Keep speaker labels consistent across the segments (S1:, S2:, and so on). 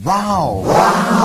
S1: Wow. Wow.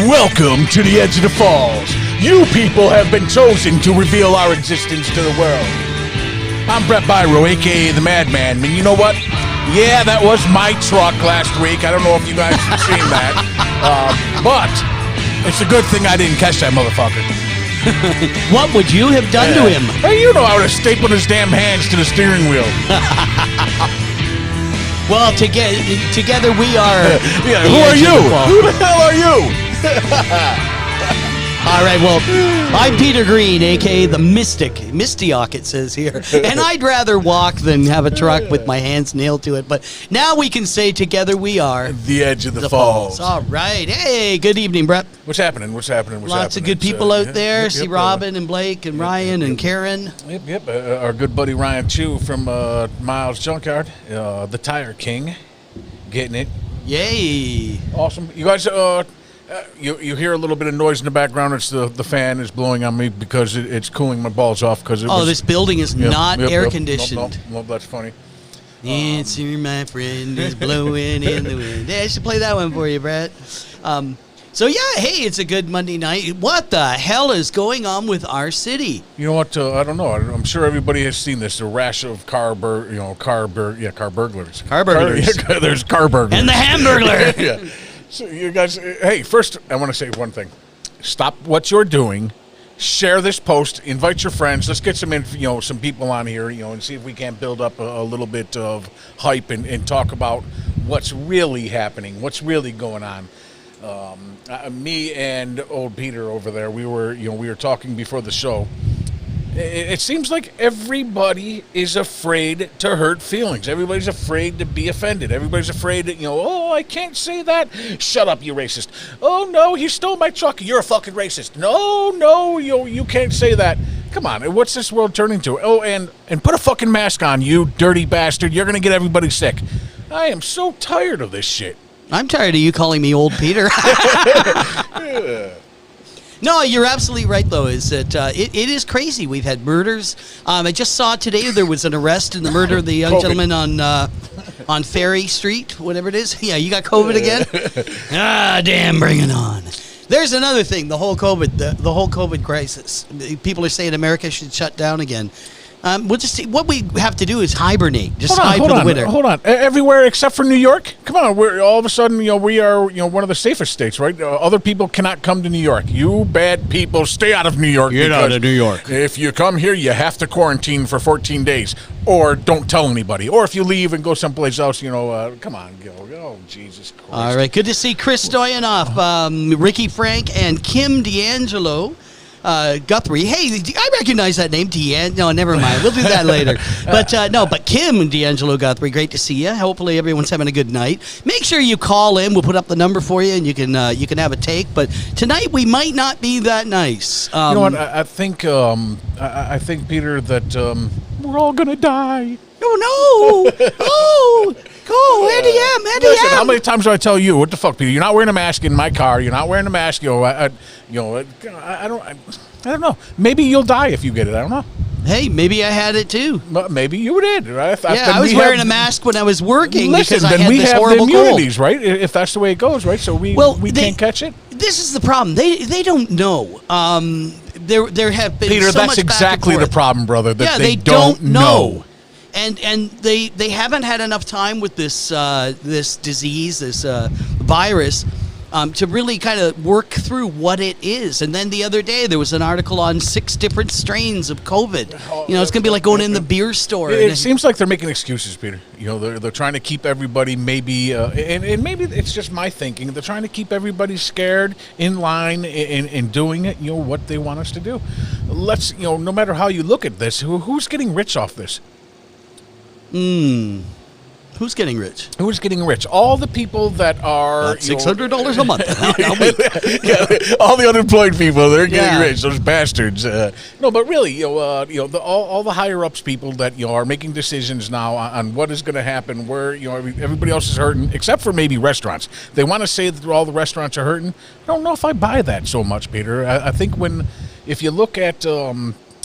S2: Welcome to the Edge of the Falls. You people have been chosen to reveal our existence to the world. I'm Brett Byro, a.k.a. the Madman, and you know what? Yeah, that was my truck last week. I don't know if you guys have seen that. But it's a good thing I didn't catch that motherfucker.
S3: What would you have done to him?
S2: Hey, you know I would have stapled his damn hands to the steering wheel.
S3: Well, together we are...
S2: Yeah, who are you? Who the hell are you?
S3: All right, well, I'm Peter Green, a.k.a. the Mystic. Mistyock, it says here. And I'd rather walk than have a truck with my hands nailed to it. But now we can say together we are...
S2: The Edge of the Falls.
S3: All right. Hey, good evening, Brett.
S2: What's happening?
S3: Lots of good people out there. See Robin and Blake and Ryan and Karen.
S2: Yep. Our good buddy Ryan Chu from Miles Junkyard, the Tire King, getting it.
S3: Yay.
S2: Awesome. You guys... You hear a little bit of noise in the background. It's the fan is blowing on me because it's cooling my balls off. Because
S3: this building is not air conditioned.
S2: No, that's funny.
S3: Answer, my friend, is blowing in the wind. Yeah, I should play that one for you, Brett. So, yeah, hey, it's a good Monday night. What the hell is going on with our city?
S2: You know what? I don't know. I'm sure everybody has seen this. A rash of car burglars.
S3: Car burglars.
S2: There's car burglars.
S3: And the Hamburglar.
S2: Yeah. So you guys, hey, first I want to say one thing. Stop what you're doing. Share this post. Invite your friends. Let's get some people on here, and see if we can't build up a little bit of hype and talk about what's really happening, what's really going on. Me and old Peter over there, we were talking before the show. It seems like everybody is afraid to hurt feelings. Everybody's afraid to be offended. Everybody's afraid that, oh, I can't say that. Shut up, you racist. Oh, no, he stole my truck. You're a fucking racist. No, you can't say that. Come on, what's this world turning to? Oh, and put a fucking mask on, you dirty bastard. You're going to get everybody sick. I am so tired of this shit.
S3: I'm tired of you calling me old Peter.
S2: Yeah.
S3: No, you're absolutely right, though, is that it is crazy. We've had murders. I just saw today there was an arrest in the murder of the young gentleman on Ferry Street, whatever it is. Yeah, you got COVID again? Damn, bring it on. There's another thing, the whole COVID crisis. People are saying America should shut down again. We'll just see. What we have to do is hibernate. Just hide for the winter.
S2: Hold on. Everywhere except for New York? Come on. We're all of a sudden, we are, one of the safest states, right? Other people cannot come to New York. You bad people, stay out of New York.
S3: Get out of New York.
S2: If you come here, you have to quarantine for 14 days. Or don't tell anybody. Or if you leave and go someplace else, come on, go. Oh, Jesus Christ.
S3: All right. Good to see Chris Stoyanov, Ricky Frank, and Kim D'Angelo. Guthrie. Hey, I recognize that name. No, never mind. We'll do that later. But Kim D'Angelo Guthrie, great to see you. Hopefully everyone's having a good night. Make sure you call in. We'll put up the number for you, and you can have a take. But tonight we might not be that nice.
S2: You know what? I think Peter that we're all gonna die.
S3: Oh no! Oh, Andy M.
S2: Listen, how many times do I tell you? What the fuck, Peter? You're not wearing a mask in my car. You're not wearing a mask. I don't know. Maybe you'll die if you get it. I don't know.
S3: Hey, maybe I had it too.
S2: Maybe you did, right?
S3: I was wearing a mask when I was working because I
S2: then
S3: had
S2: we
S3: this
S2: have
S3: horrible
S2: the
S3: cold.
S2: immunities, right? If that's the way it goes, right? So we can't catch it.
S3: This is the problem. They don't know. There have been
S2: Peter,
S3: so
S2: that's
S3: much
S2: exactly
S3: back and
S2: the problem, brother. That
S3: they
S2: don't know.
S3: And they haven't had enough time with this disease, this virus, to really kind of work through what it is. And then the other day there was an article on 6 different strains of COVID. It's going to be like going in the beer store.
S2: It seems like they're making excuses, Peter. They're trying to keep everybody maybe, and maybe it's just my thinking. They're trying to keep everybody scared, in line, and doing it. What they want us to do. Let's, no matter how you look at this, who's getting rich off this?
S3: Who's getting rich?
S2: Who's getting rich? All the people that are
S3: $600 a month.
S2: All the unemployed people, they're getting rich. Those bastards. No, but really, all the higher ups people that are making decisions now on what is going to happen, where everybody else is hurting, except for maybe restaurants. They want to say that all the restaurants are hurting. I don't know if I buy that so much, Peter. I think if you look at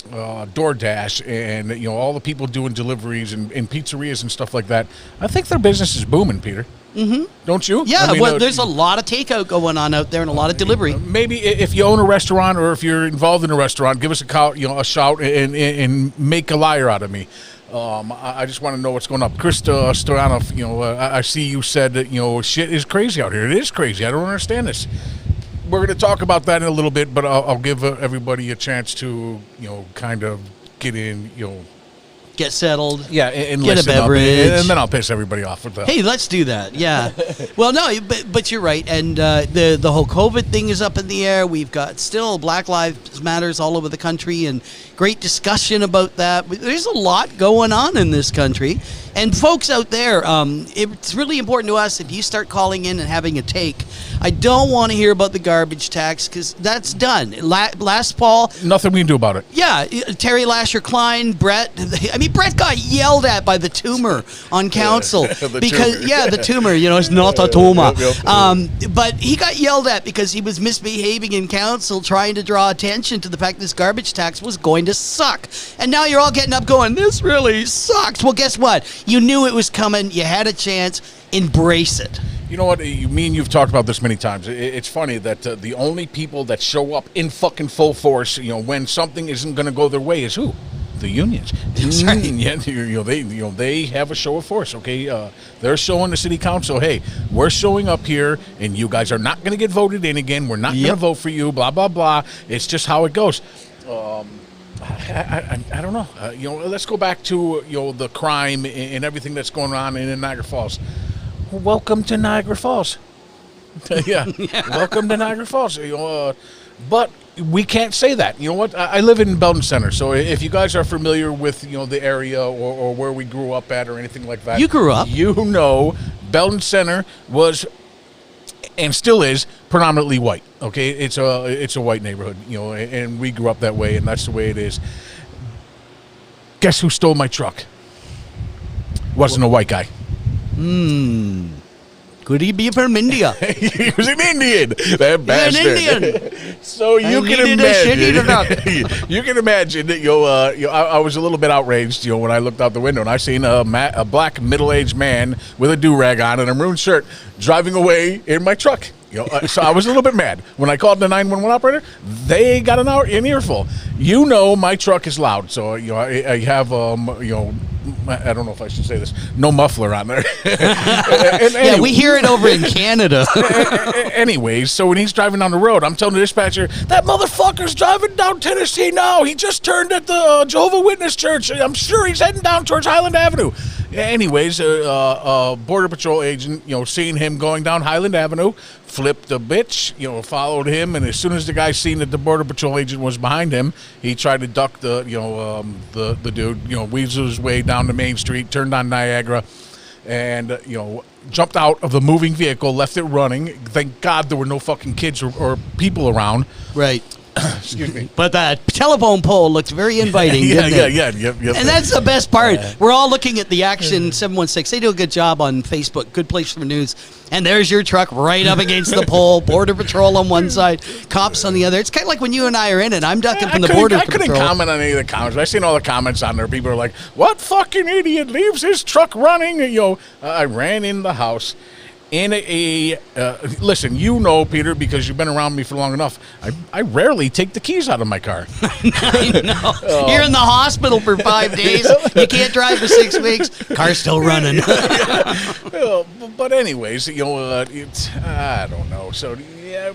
S2: DoorDash and all the people doing deliveries and pizzerias and stuff like that, I think their business is booming, Peter. Mm-hmm. Don't you?
S3: Yeah, there's a lot of takeout going on out there and a lot of delivery.
S2: Maybe if you own a restaurant or if you're involved in a restaurant, give us a shout and make a liar out of me. I just want to know what's going on. Chris Stoyanov, I see you said that shit is crazy out here. It is crazy. I don't understand this. We're going to talk about that in a little bit, but I'll give everybody a chance to, kind of get in,
S3: get settled.
S2: Yeah, and
S3: get a beverage.
S2: And then I'll piss everybody off with that.
S3: Hey, let's do that. Yeah. Well, no, but you're right. And the whole COVID thing is up in the air. We've got still Black Lives Matters all over the country and great discussion about that. There's a lot going on in this country. And folks out there, it's really important to us if you start calling in and having a take. I don't want to hear about the garbage tax because that's done. Last fall.
S2: Nothing we can do about it.
S3: Yeah. Terry Lasher Klein, Brett. Brett got yelled at by the tumor on council
S2: The
S3: because
S2: tumor.
S3: the tumor, it's not a tumor.
S2: Yep.
S3: But he got yelled at because he was misbehaving in council, trying to draw attention to the fact this garbage tax was going to suck. And now you're all getting up going, this really sucks. Well, guess what? You knew it was coming. You had a chance. Embrace it.
S2: You know what? You've talked about this many times. It's funny that the only people that show up in fucking full force, when something isn't going to go their way, is who? The unions.
S3: That's right.
S2: Yeah, they have a show of force. Okay, they're showing the city council, hey, we're showing up here, and you guys are not going to get voted in again. We're not going to vote for you. Blah blah blah. It's just how it goes. I don't know. Let's go back to the crime and everything that's going on in Niagara Falls. Welcome to Niagara Falls. Yeah, welcome to Niagara Falls. But we can't say that. You know what? I live in Belton Center, so if you guys are familiar with the area or where we grew up at or anything like that,
S3: You grew up.
S2: Belton Center was and still is predominantly white. Okay, it's a white neighborhood. And we grew up that way, and that's the way it is. Guess who stole my truck? Wasn't a white guy.
S3: Could he be from India?
S2: He was an Indian. That bastard.
S3: An Indian.
S2: So you can
S3: needed a shitty
S2: imagine. You can imagine that I was a little bit outraged. When I looked out the window and I seen a black middle-aged man with a do-rag on and a maroon shirt driving away in my truck. So I was a little bit mad when I called the 911 operator. They got an earful. My truck is loud, so I have I don't know if I should say this. No muffler on there.
S3: Yeah, we hear it over in Canada.
S2: Anyways, so when he's driving down the road, I'm telling the dispatcher, that motherfucker's driving down Tennessee now. He just turned at the Jehovah's Witness Church. I'm sure he's heading down towards Highland Avenue. Anyways, Border Patrol agent, seeing him going down Highland Avenue, flipped a bitch, followed him, and as soon as the guy seen that the Border Patrol agent was behind him, he tried to duck the dude, weaseled his way down the main street, turned on Niagara, and, jumped out of the moving vehicle, left it running. Thank God there were no fucking kids or people around.
S3: Right.
S2: Excuse me.
S3: But that telephone pole looked very inviting, didn't it?
S2: Yep.
S3: And that's the best part. We're all looking at the Action 716. They do a good job on Facebook. Good place for news. And there's your truck right up against the pole. Border Patrol on one side, cops on the other. It's kind of like when you and I are in it. I'm ducking from the Border Patrol.
S2: I couldn't comment on any of the comments. I seen all the comments on there. People are like, "What fucking idiot leaves his truck running?" I ran in the house. In listen, Peter, because you've been around me for long enough, I rarely take the keys out of my car.
S3: I know. You're in the hospital for 5 days. You can't drive for 6 weeks. Car's still running.
S2: But anyways, I don't know. So, yeah,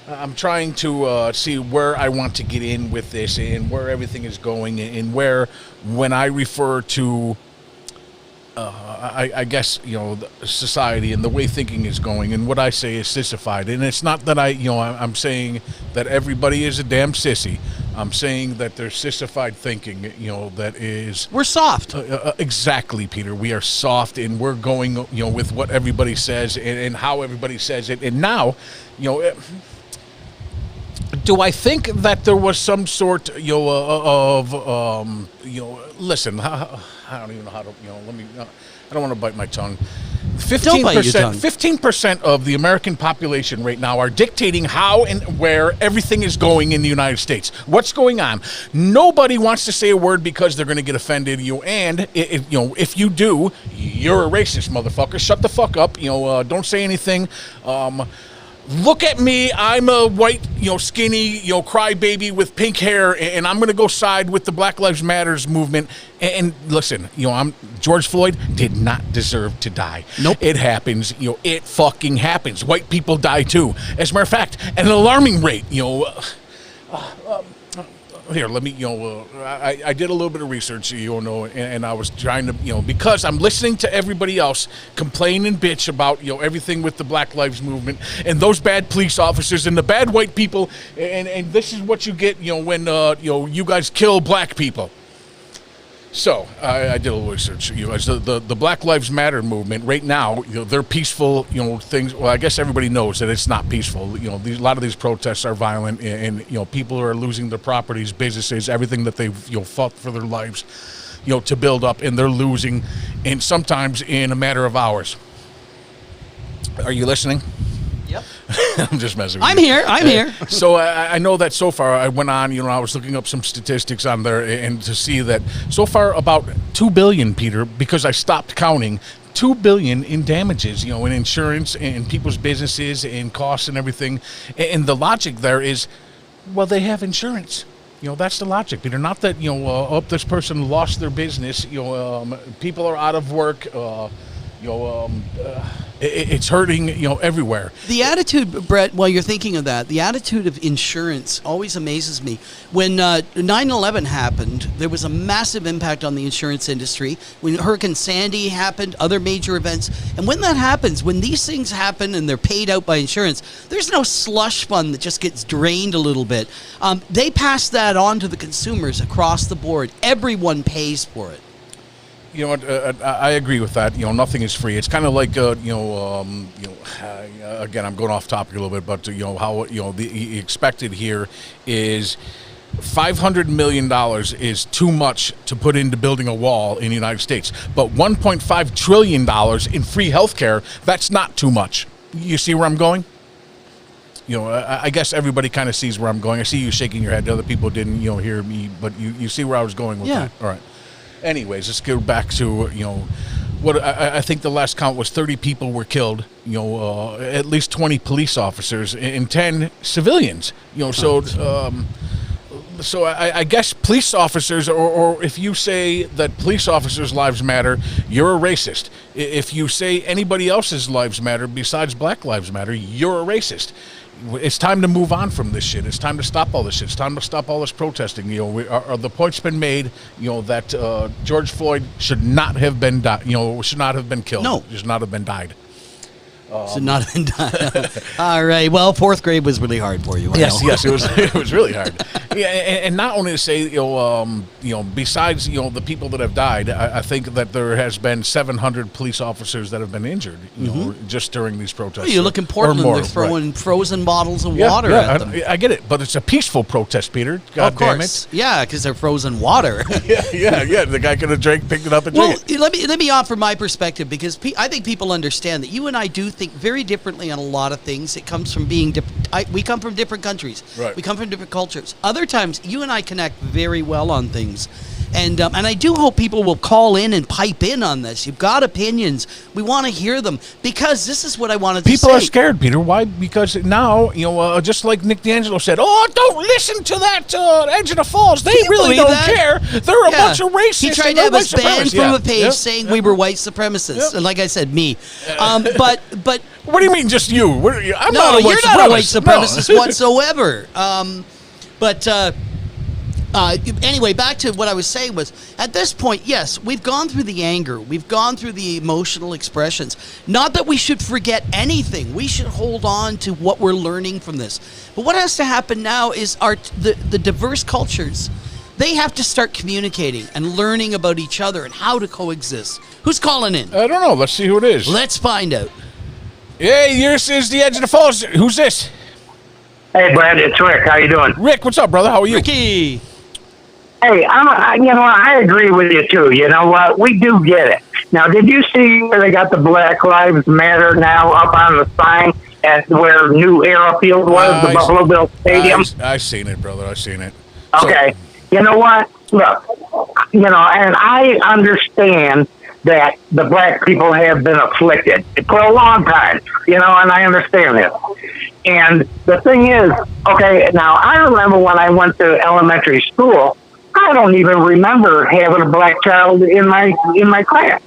S2: I'm trying to see where I want to get in with this and where everything is going and where, when I refer to I guess, society and the way thinking is going, and what I say is sissified. And it's not that I'm saying that everybody is a damn sissy. I'm saying that there's sissified thinking, that is...
S3: We're soft.
S2: Exactly, Peter. We are soft, and we're going, with what everybody says and how everybody says it. And now, do I think that there was some sort, listen, I don't even know how to, I don't want to bite my tongue. 15% of the American population right now are dictating how and where everything is going in the United States. What's going on? Nobody wants to say a word because they're going to get offended. And if you do, you're a racist, motherfucker. Shut the fuck up. Don't say anything. Look at me. I'm a white, skinny, crybaby with pink hair, and I'm going to go side with the Black Lives Matters movement. And listen, George Floyd did not deserve to die.
S3: Nope.
S2: It happens. It fucking happens. White people die too. As a matter of fact, at an alarming rate. Here, let me, I did a little bit of research, and I was trying to, because I'm listening to everybody else complain and bitch about, everything with the Black Lives Movement and those bad police officers and the bad white people, and this is what you get, when, you guys kill black people. So I did a little research. As the Black Lives Matter movement right now, they're peaceful. Things. Well, I guess everybody knows that it's not peaceful. A lot of these protests are violent, and people are losing their properties, businesses, everything that they've fought for their lives, to build up, and they're losing, and sometimes in a matter of hours. Are you listening?
S3: Yep.
S2: I'm just messing with
S3: I'm
S2: you.
S3: I'm here.
S2: So I know that so far, I went on, I was looking up some statistics on there, and to see that so far about $2 billion, Peter, because I stopped counting, $2 billion in damages, in insurance and people's businesses and costs and everything. And the logic there is, well, they have insurance. That's the logic, Peter. Not that, this person lost their business, people are out of work, it's hurting, everywhere.
S3: The attitude, Brett, while you're thinking of that, the attitude of insurance always amazes me. When 9/11 happened, there was a massive impact on the insurance industry. When Hurricane Sandy happened, other major events. And when that happens, when these things happen and they're paid out by insurance, there's no slush fund that just gets drained a little bit. They pass that on to the consumers across the board. Everyone pays for it.
S2: You know what? I agree with that. Nothing is free. It's kind of like again, I'm going off topic a little bit, but how the expected here is $500 million is too much to put into building a wall in the United States, but $1.5 trillion in free healthcare, that's not too much. You see where I'm going? I guess everybody kind of sees where I'm going. I see you shaking your head. The other people didn't, hear me, but you see where I was going with that. All right. Anyways, let's go back to, what I think the last count was 30 people were killed, at least 20 police officers and 10 civilians, so I guess police officers, or if you say that police officers' lives matter, you're a racist. If you say anybody else's lives matter besides Black Lives Matter, you're a racist. It's time to move on from this shit. It's time to stop all this shit. It's time to stop all this protesting. The point's been made. That George Floyd should not have been should not have been killed.
S3: No,
S2: should not have been died.
S3: Should not have been done. All right. Well, fourth grade was really hard for you.
S2: Yes, it was. It was really hard. Yeah, and not only to say, besides the people that have died, I think that there has been 700 police officers that have been injured, just during these protests.
S3: Well, you look in Portland, they're throwing frozen bottles of water at them.
S2: I get it, but it's a peaceful protest, Peter. God damn it.
S3: Yeah, because they're frozen water.
S2: yeah. The guy could have picked it up and drank it.
S3: Let me offer my perspective, because I think people understand that you and I do think very differently on a lot of things. It comes from being different. We come from different countries.
S2: Right.
S3: We come from different cultures. Other times, you and I connect very well on things. And I do hope people will call in and pipe in on this. You've got opinions. We want to hear them, because this is what I wanted to say.
S2: People are scared, Peter. Why? Because now, just like Nick D'Angelo said, don't listen to that Edge of the Falls. They really don't care. They're a bunch of racists.
S3: He tried to have us banned from a page saying we were white supremacists. And like I said, me. But
S2: what do you mean, just you? I'm
S3: not a white supremacist whatsoever. Anyway, back to what I was saying was, at this point, yes, we've gone through the anger. We've gone through the emotional expressions. Not that we should forget anything. We should hold on to what we're learning from this. But what has to happen now is the diverse cultures, they have to start communicating and learning about each other and how to coexist. Who's calling in?
S2: I don't know. Let's see who it is.
S3: Let's find out.
S2: Hey, this is the Edge of the Falls. Who's this?
S4: Hey, Brad, it's Rick. How you doing?
S2: Rick, what's up, brother? How are you?
S3: Ricky.
S4: Hey, I agree with you, too. You know what? We do get it. Now, did you see where they got the Black Lives Matter now up on the sign at where New Era Field was, the Buffalo Bills Stadium?
S2: I've seen it, brother. I've seen it.
S4: Okay. You know what? Look, and I understand that the black people have been afflicted for a long time, and I understand this. And the thing is, okay, now I remember when I went to elementary school, I don't even remember having a black child in my class,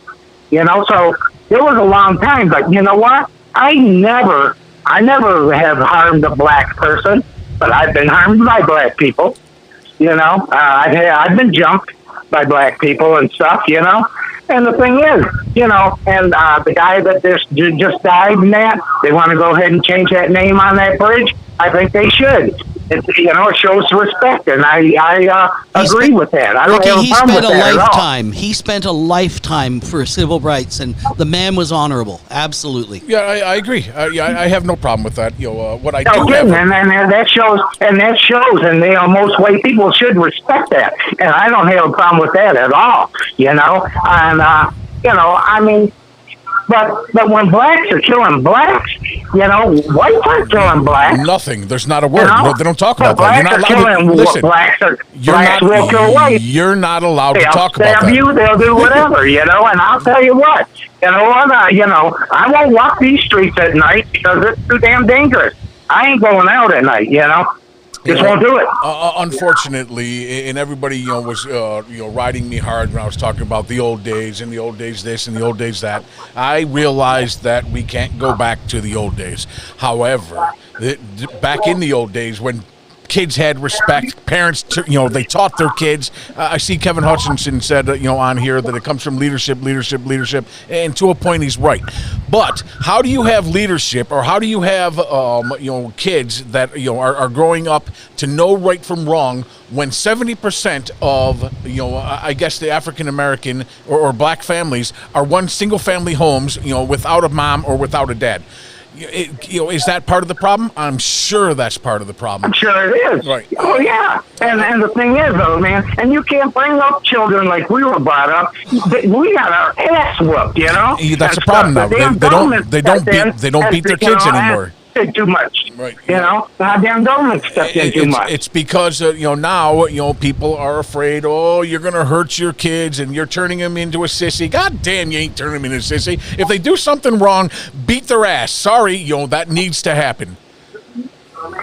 S4: so it was a long time, but you know what? I never have harmed a black person, but I've been harmed by black people, I've been jumped by black people and stuff, And the thing is, and the guy that just died in that, they want to go ahead and change that name on that bridge. I think they should, it shows respect, and I agree with that. I don't
S3: Ricky,
S4: have a
S3: he
S4: problem
S3: spent
S4: with
S3: a
S4: that at all.
S3: lifetime. He spent a lifetime for civil rights, and the man was honorable. Absolutely.
S2: Yeah, I agree. I have no problem with that. What I do
S4: No
S2: have.
S4: kidding, and that shows, and most white people should respect that, and I don't have a problem with that at all. I mean, but when blacks are killing blacks, whites aren't killing blacks.
S2: Nothing. There's not a word. No, they don't talk
S4: But
S2: about that. You're not
S4: blacks are
S2: allowed to
S4: killing
S2: listen.
S4: blacks will kill whites.
S2: You're not allowed to
S4: They'll
S2: talk about
S4: stab
S2: that.
S4: you. They'll do whatever, and I'll tell you what. I won't walk these streets at night because it's too damn dangerous. I ain't going out at night, Just won't do it.
S2: Unfortunately, and everybody, was, riding me hard when I was talking about the old days and the old days this and the old days that. I realized that we can't go back to the old days. However, back in the old days when kids had respect, parents, they taught their kids. I see Kevin Hutchinson said, on here that it comes from leadership, and to a point he's right. But how do you have leadership, or how do you have, kids that, are growing up to know right from wrong when 70% of, I guess the African American or black families are one single family homes, without a mom or without a dad? Is that part of the problem? I'm sure that's part of the problem.
S4: I'm sure it is.
S2: Right.
S4: Oh, yeah. And the thing is, though, man, and you can't bring up children like we were brought up. We got our ass whooped,
S2: That's the problem now. They don't beat their kids anymore.
S4: Too much.
S2: Right.
S4: Goddamn government stepped in too much.
S2: It's because now people are afraid. Oh, you're gonna hurt your kids, and you're turning them into a sissy. God damn, you ain't turning them into a sissy. If they do something wrong, beat their ass. Sorry, that needs to happen.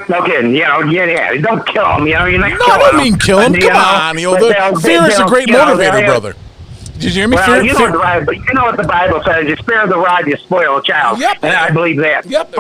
S4: No kidding, don't kill them, you're not
S2: No, I don't mean kill them. Come on, fear is a great motivator, brother. Did you hear me?
S4: Well, you know what the Bible says: you spare the rod, you spoil a child.
S2: Yep.
S4: And I believe that.
S2: Yep.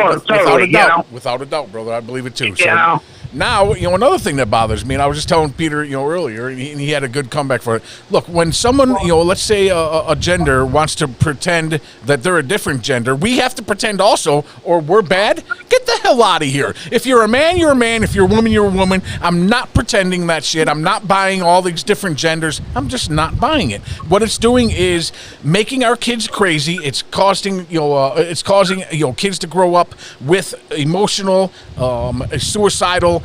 S2: Without a doubt, brother, I believe it too. So now, another thing that bothers me, and I was just telling Peter, earlier, and he had a good comeback for it. Look, when someone, let's say a gender wants to pretend that they're a different gender, we have to pretend also, or we're bad. Get the hell out of here. If you're a man, you're a man. If you're a woman, you're a woman. I'm not pretending that shit. I'm not buying all these different genders. I'm just not buying it. What it's doing is making our kids crazy. It's causing, kids to grow up with emotional, suicidal,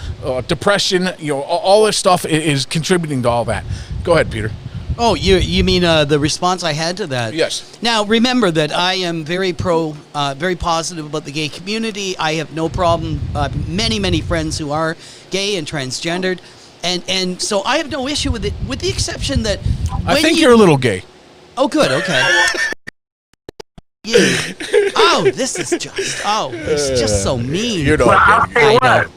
S2: depression. All this stuff is contributing to all that. Go ahead, Peter.
S3: Oh, you mean the response I had to that?
S2: Yes.
S3: Now, remember that I am very positive about the gay community. I have no problem. Many friends who are gay and transgendered, and so I have no issue with it, with the exception that
S2: I think you're a little gay.
S3: Oh, good. Okay. You. Oh, this is just so mean.
S2: You're not
S4: I'll
S2: gay.
S4: tell you
S3: I know.
S4: what.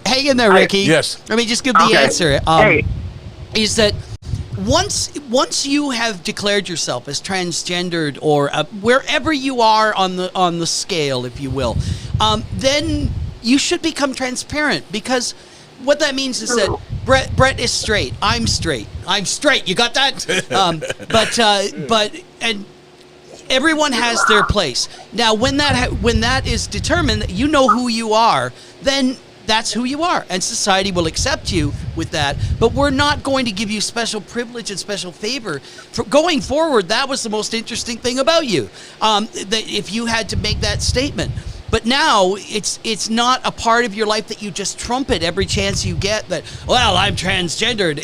S3: Hang in there, Ricky.
S2: Yes.
S3: Let me just give the
S4: Okay.
S3: answer.
S4: Hey.
S3: Is that once you have declared yourself as transgendered or wherever you are on the scale, if you will, then you should become transparent, because what that means is that Brett is straight. I'm straight. You got that? But everyone has their place. Now, when that is determined, you know who you are, then that's who you are, and society will accept you with that. But we're not going to give you special privilege and special favor. For going forward, that was the most interesting thing about you, that if you had to make that statement. But now it's not a part of your life that you just trumpet every chance you get that, well, I'm transgendered.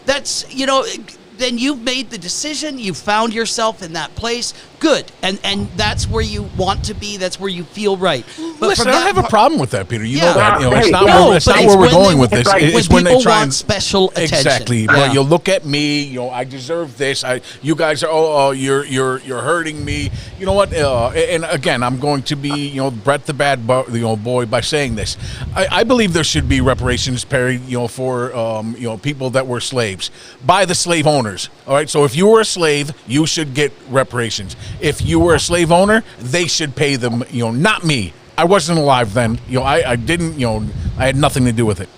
S3: That's, then you've made the decision, you found yourself in that place. Good. And that's where you want to be, that's where you feel right. But
S2: Listen, I don't have a problem with that, Peter. You know that.
S4: Hey,
S2: It's not
S4: no,
S2: where, it's not where we're going with this. It's when they
S3: people
S2: try
S3: want
S2: and
S3: special attention.
S2: Exactly.
S3: Yeah.
S2: But you look at me. I deserve this. You guys are. You're hurting me. You know what? And again, I'm going to be Brett the bad boy by saying this. I believe there should be reparations paid for people that were slaves by the slave owners. All right. So if you were a slave, you should get reparations. If you were a slave owner, they should pay them. Not me. I wasn't alive then. I didn't. I had nothing to do with it.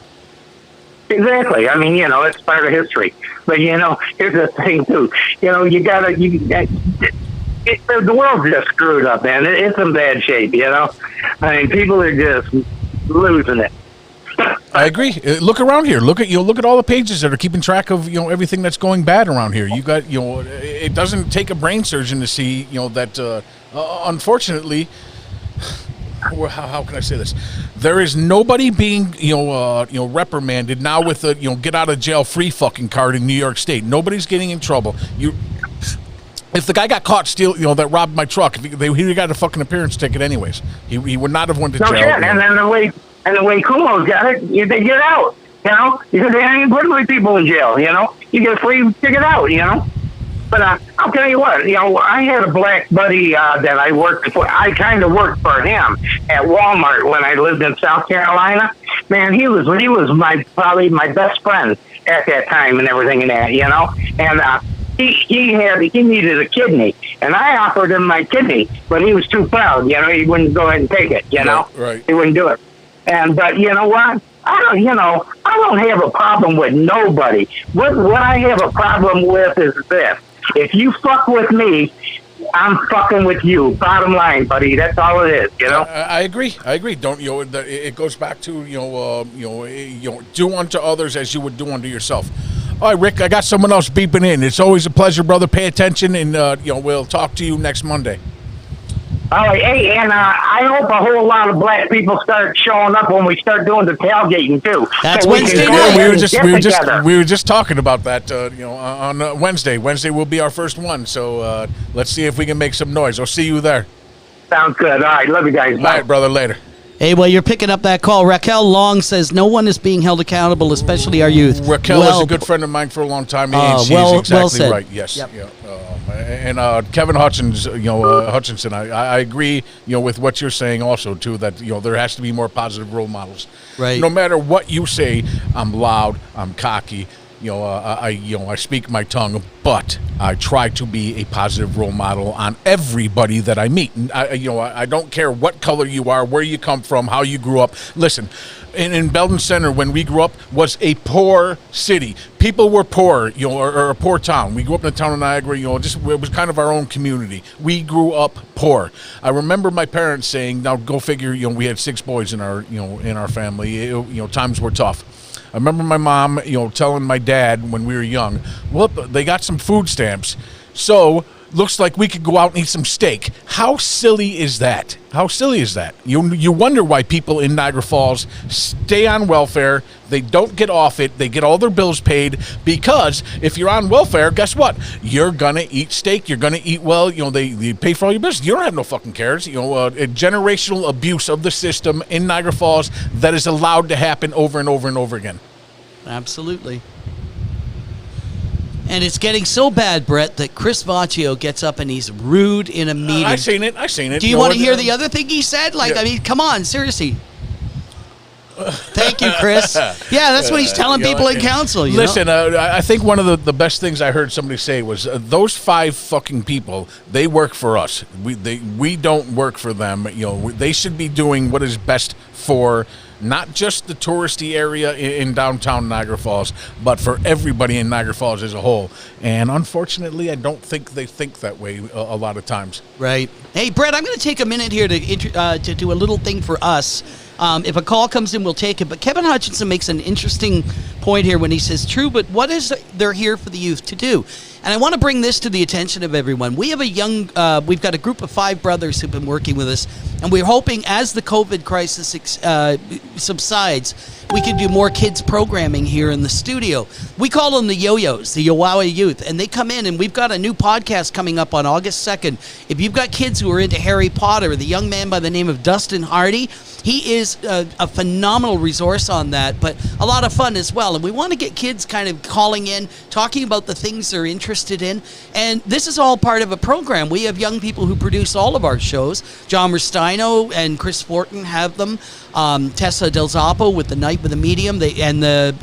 S4: Exactly. I mean, it's part of history. But here's the thing too. The world's just screwed up, man. It's in bad shape. I mean, people are just losing it.
S2: I agree. Look around here. Look at all the pages that are keeping track of everything that's going bad around here. You got it doesn't take a brain surgeon to see that unfortunately. How can I say this? There is nobody being reprimanded now with a get out of jail free fucking card in New York State. Nobody's getting in trouble. If the guy got caught that robbed my truck, he got a fucking appearance ticket anyways. He would not have went to jail.
S4: Shit. And then the way Cuomo's got it, they get out. Because they ain't putting people in jail. You get a free ticket out. But I'll tell you what, I had a black buddy that I worked for. I kind of worked for him at Walmart when I lived in South Carolina. Man, he was probably my best friend at that time and everything and that, And he needed a kidney, and I offered him my kidney, but he was too proud. He wouldn't go ahead and take it.
S2: Right.
S4: He wouldn't do it. But you know what? I don't have a problem with nobody. What I have a problem with is this. If you fuck with me, I'm fucking with you. Bottom line, buddy. That's all it is.
S2: I agree. Don't it goes back to do unto others as you would do unto yourself. All right, Rick. I got someone else beeping in. It's always a pleasure, brother. Pay attention, and we'll talk to you next Monday.
S4: All right, hey, and I hope a whole lot of black people start showing up when we start doing the tailgating too.
S3: That's
S4: so
S3: Wednesday
S4: night.
S2: We were just talking about that. On Wednesday. Wednesday will be our first one. So let's see if we can make some noise. I'll see you there.
S4: Sounds good. All right, love you guys. Bye.
S2: All right, brother. Later.
S3: Hey, well, you're picking up that call. Raquel Long says no one is being held accountable, especially our youth.
S2: Raquel is a good friend of mine for a long time, and she's exactly right. Yes.
S3: Yep.
S2: And Kevin Hutchinson, I agree, with what you're saying also too. That there has to be more positive role models.
S3: Right.
S2: No matter what you say, I'm loud, I'm cocky. I speak my tongue, but I try to be a positive role model on everybody that I meet. And I don't care what color you are, where you come from, how you grew up. Listen, in Belden Center, when we grew up, was a poor city. People were poor, or a poor town. We grew up in the town of Niagara. It was kind of our own community. We grew up poor. I remember my parents saying, "Now go figure." We had 6 boys in our family. Times were tough. I remember my mom, telling my dad when we were young, "Well, they got some food stamps, so looks like we could go out and eat some steak." How silly is that? How silly is that? You wonder why people in Niagara Falls stay on welfare. They don't get off it. They get all their bills paid because if you're on welfare, guess what? You're gonna eat steak. You're gonna eat well. They pay for all your bills. You don't have no fucking cares. A generational abuse of the system in Niagara Falls that is allowed to happen over and over and over again.
S3: Absolutely. And it's getting so bad, Brett, that Chris Vaccio gets up and he's rude in a meeting.
S2: I seen it.
S3: Do you want to hear the other thing he said? Come on, seriously. Thank you, Chris. Yeah, that's what he's telling people in council.
S2: Listen, I think one of the best things I heard somebody say was those 5 fucking people, they work for us. We don't work for them. They should be doing what is best for not just the touristy area in downtown Niagara Falls, but for everybody in Niagara Falls as a whole. And unfortunately, I don't think they think that way a lot of times.
S3: Right. Hey, Brett, I'm going to take a minute here to do a little thing for us. If a call comes in, we'll take it. But Kevin Hutchinson makes an interesting point here when he says, true, but what is there here for the youth to do? And I want to bring this to the attention of everyone. We have we've got a group of 5 brothers who've been working with us, and we're hoping as the COVID crisis subsides, we can do more kids programming here in the studio. We call them the Yo-Yos, the Yowawa Youth, and they come in, and we've got a new podcast coming up on August 2nd. If you've got kids who are into Harry Potter, the young man by the name of Dustin Hardy, he is a phenomenal resource on that, but a lot of fun as well. And we want to get kids kind of calling in, talking about the things they're interested in. And this is all part of a program. We have young people who produce all of our shows. John Rustino and Chris Fortin have them. Tessa Del Zoppo with The Night with the Medium and the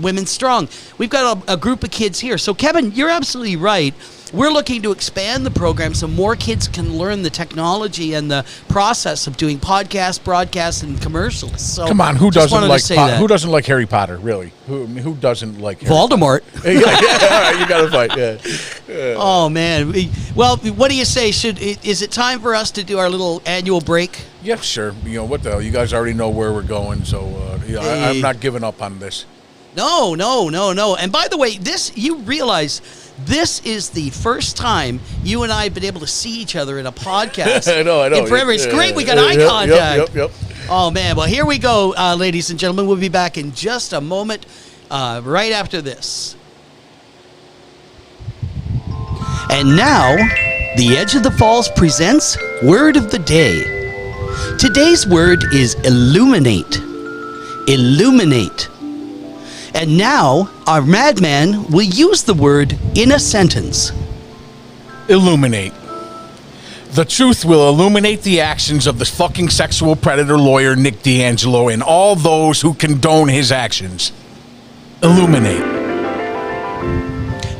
S3: Women Strong. We've got a group of kids here. So, Kevin, you're absolutely right. We're looking to expand the program so more kids can learn the technology and the process of doing podcasts, broadcasts, and commercials. So
S2: come on, who doesn't like Harry Potter? Really? Who doesn't like Harry
S3: Voldemort?
S2: Potter? Yeah, you got to fight. Yeah.
S3: Oh man. Well, what do you say? Is it time for us to do our little annual break?
S2: Yeah, sure. You know, what the hell? You guys already know where we're going, so I'm not giving up on this.
S3: No. And by the way, you realize this is the first time you and I have been able to see each other in a podcast.
S2: I know.
S3: In forever. It's great. We got eye contact.
S2: Yep.
S3: Oh, man. Well, here we go, ladies and gentlemen. We'll be back in just a moment, right after this. And now, The Edge of the Falls presents Word of the Day. Today's word is illuminate. Illuminate. And now, our madman will use the word in a sentence.
S2: Illuminate. The truth will illuminate the actions of the fucking sexual predator lawyer Nick D'Angelo and all those who condone his actions. Illuminate.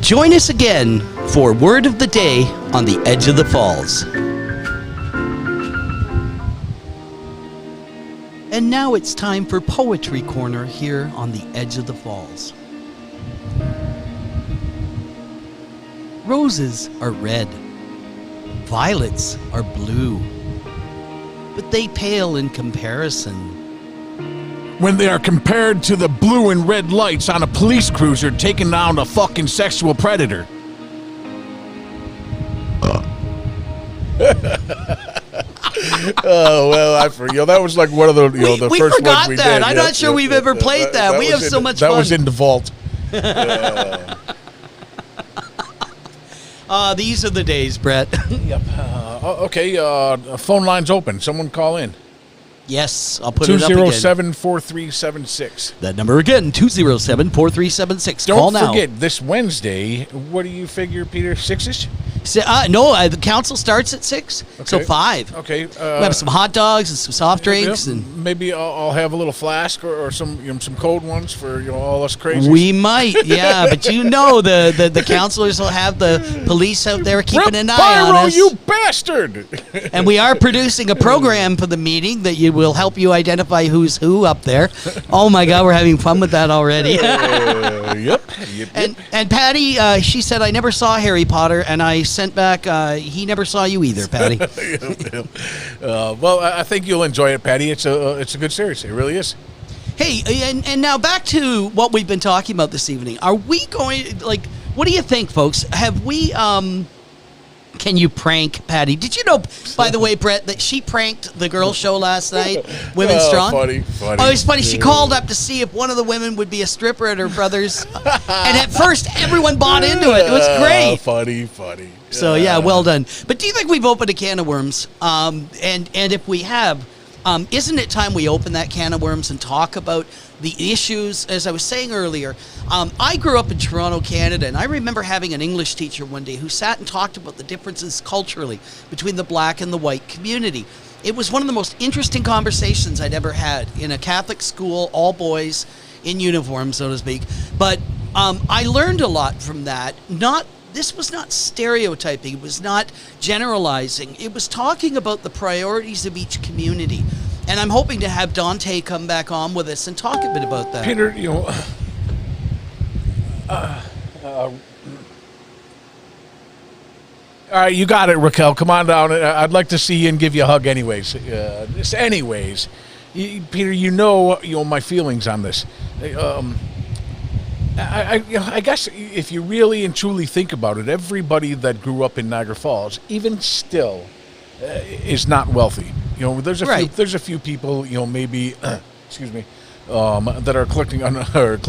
S3: Join us again for Word of the Day on the Edge of the Falls. And now it's time for Poetry Corner here on the Edge of the Falls. Roses are red. Violets are blue. But they pale in comparison.
S2: When they are compared to the blue and red lights on a police cruiser taking down a fucking sexual predator. Oh, well, that was like one of the, the
S3: we
S2: first
S3: forgot
S2: ones we
S3: that.
S2: did.
S3: I'm not sure we've ever played that. We have so much fun.
S2: That was in the vault.
S3: These are the days, Brett.
S2: Yep. Okay, phone line's open. Someone call in.
S3: Yes, I'll put it up again.
S2: 207-4376.
S3: That number again, 207-4376. Call now.
S2: Don't forget, this Wednesday, what do you figure, Peter, 6-ish?
S3: No, the council starts at 6, so 5.
S2: Okay.
S3: We have some hot dogs and some soft drinks,
S2: yeah,
S3: and
S2: maybe I'll have a little flask or some some cold ones for all us crazies.
S3: We might, yeah, but the councilors will have the police out there keeping an eye on us.
S2: You bastard!
S3: And we are producing a program for the meeting that will help you identify who's who up there. Oh my God, we're having fun with that already.
S2: Yep.
S3: And Patty, she said, I never saw Harry Potter, and I sent back, he never saw you either, Patty.
S2: Well, I think you'll enjoy it, Patty. It's a good series. It really is.
S3: Hey, and now back to what we've been talking about this evening. Are we going, what do you think, folks? Have we, can you prank Patty? Did you know, by the way, Brett, that she pranked the girl show last night, Women Strong?
S2: Funny.
S3: Oh, it's funny. She called up to see if one of the women would be a stripper at her brother's. And at first, everyone bought into it. It was great.
S2: Funny.
S3: So, yeah, well done. But do you think we've opened a can of worms? And if we have, isn't it time we open that can of worms and talk about the issues? As I was saying earlier, I grew up in Toronto, Canada, and I remember having an English teacher one day who sat and talked about the differences culturally between the black and the white community. It was one of the most interesting conversations I'd ever had in a Catholic school, all boys in uniform, so to speak. But I learned a lot from that. This was not stereotyping. It was not generalizing. It was talking about the priorities of each community. And I'm hoping to have Dante come back on with us and talk a bit about that.
S2: Peter, all right, you got it, Raquel. Come on down. I'd like to see you and give you a hug anyways. Peter, my feelings on this. I guess if you really and truly think about it, everybody that grew up in Niagara Falls, even still, is not wealthy. There's a few people, maybe, excuse me, that are collecting unemployment.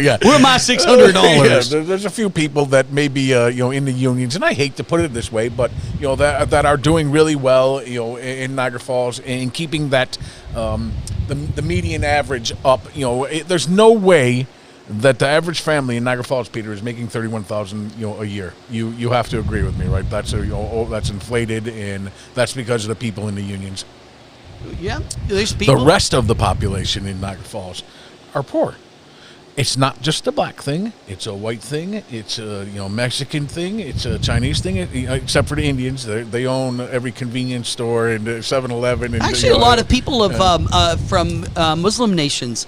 S3: Yeah. Where are my $600?
S2: Yeah, there's a few people that may be in the unions, and I hate to put it this way, but that are doing really well in Niagara Falls in keeping that the median average up. There's no way that the average family in Niagara Falls, Peter, is making $31,000 a year. You have to agree with me, right? That's that's inflated, and that's because of the people in the unions.
S3: Yeah, there's people.
S2: The rest of the population in Niagara Falls are poor. it's not just a black thing. It's a white thing. It's a Mexican thing. It's a Chinese thing. Except for the Indians, they own every convenience store and 7-Eleven. And
S3: Actually, a lot of people from Muslim nations,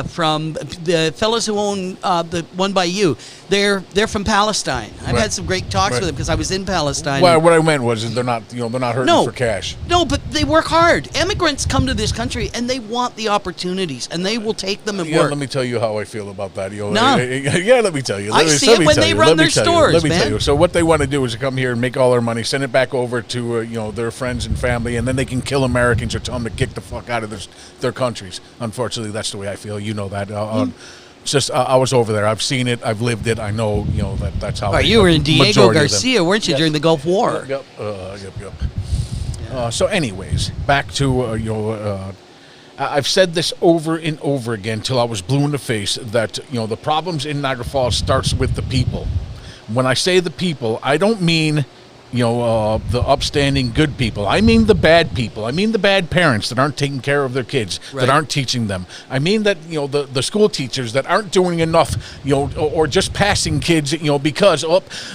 S3: from the fellows who own the one by you, they're from Palestine. I've had some great talks with them because I was in Palestine.
S2: Well, what I meant was they're not hurting for cash.
S3: No, but they work hard. Immigrants come to this country and they want the opportunities, and they will take them and work.
S2: Let me tell you how I feel about that.
S3: No.
S2: Let me tell you.
S3: I see it when they run their stores,
S2: Let me
S3: man.
S2: tell you. So what they want to do is come here and make all their money, send it back over to their friends and family, and then they can kill Americans or tell them to kick the fuck out of their countries. Unfortunately, that's the way I feel. You know that. It's just I was over there. I've seen it. I've lived it. I know. That's how.
S3: Right, you were in Diego
S2: majority of them.
S3: Garcia, weren't you, during the Gulf War?
S2: Yep. So, anyways, back to I've said this over and over again till I was blue in the face that the problems in Niagara Falls starts with the people. When I say the people, I don't mean the upstanding good people. I mean the bad people. I mean the bad parents that aren't taking care of their kids, that aren't teaching them. I mean that the school teachers that aren't doing enough, or just passing kids, because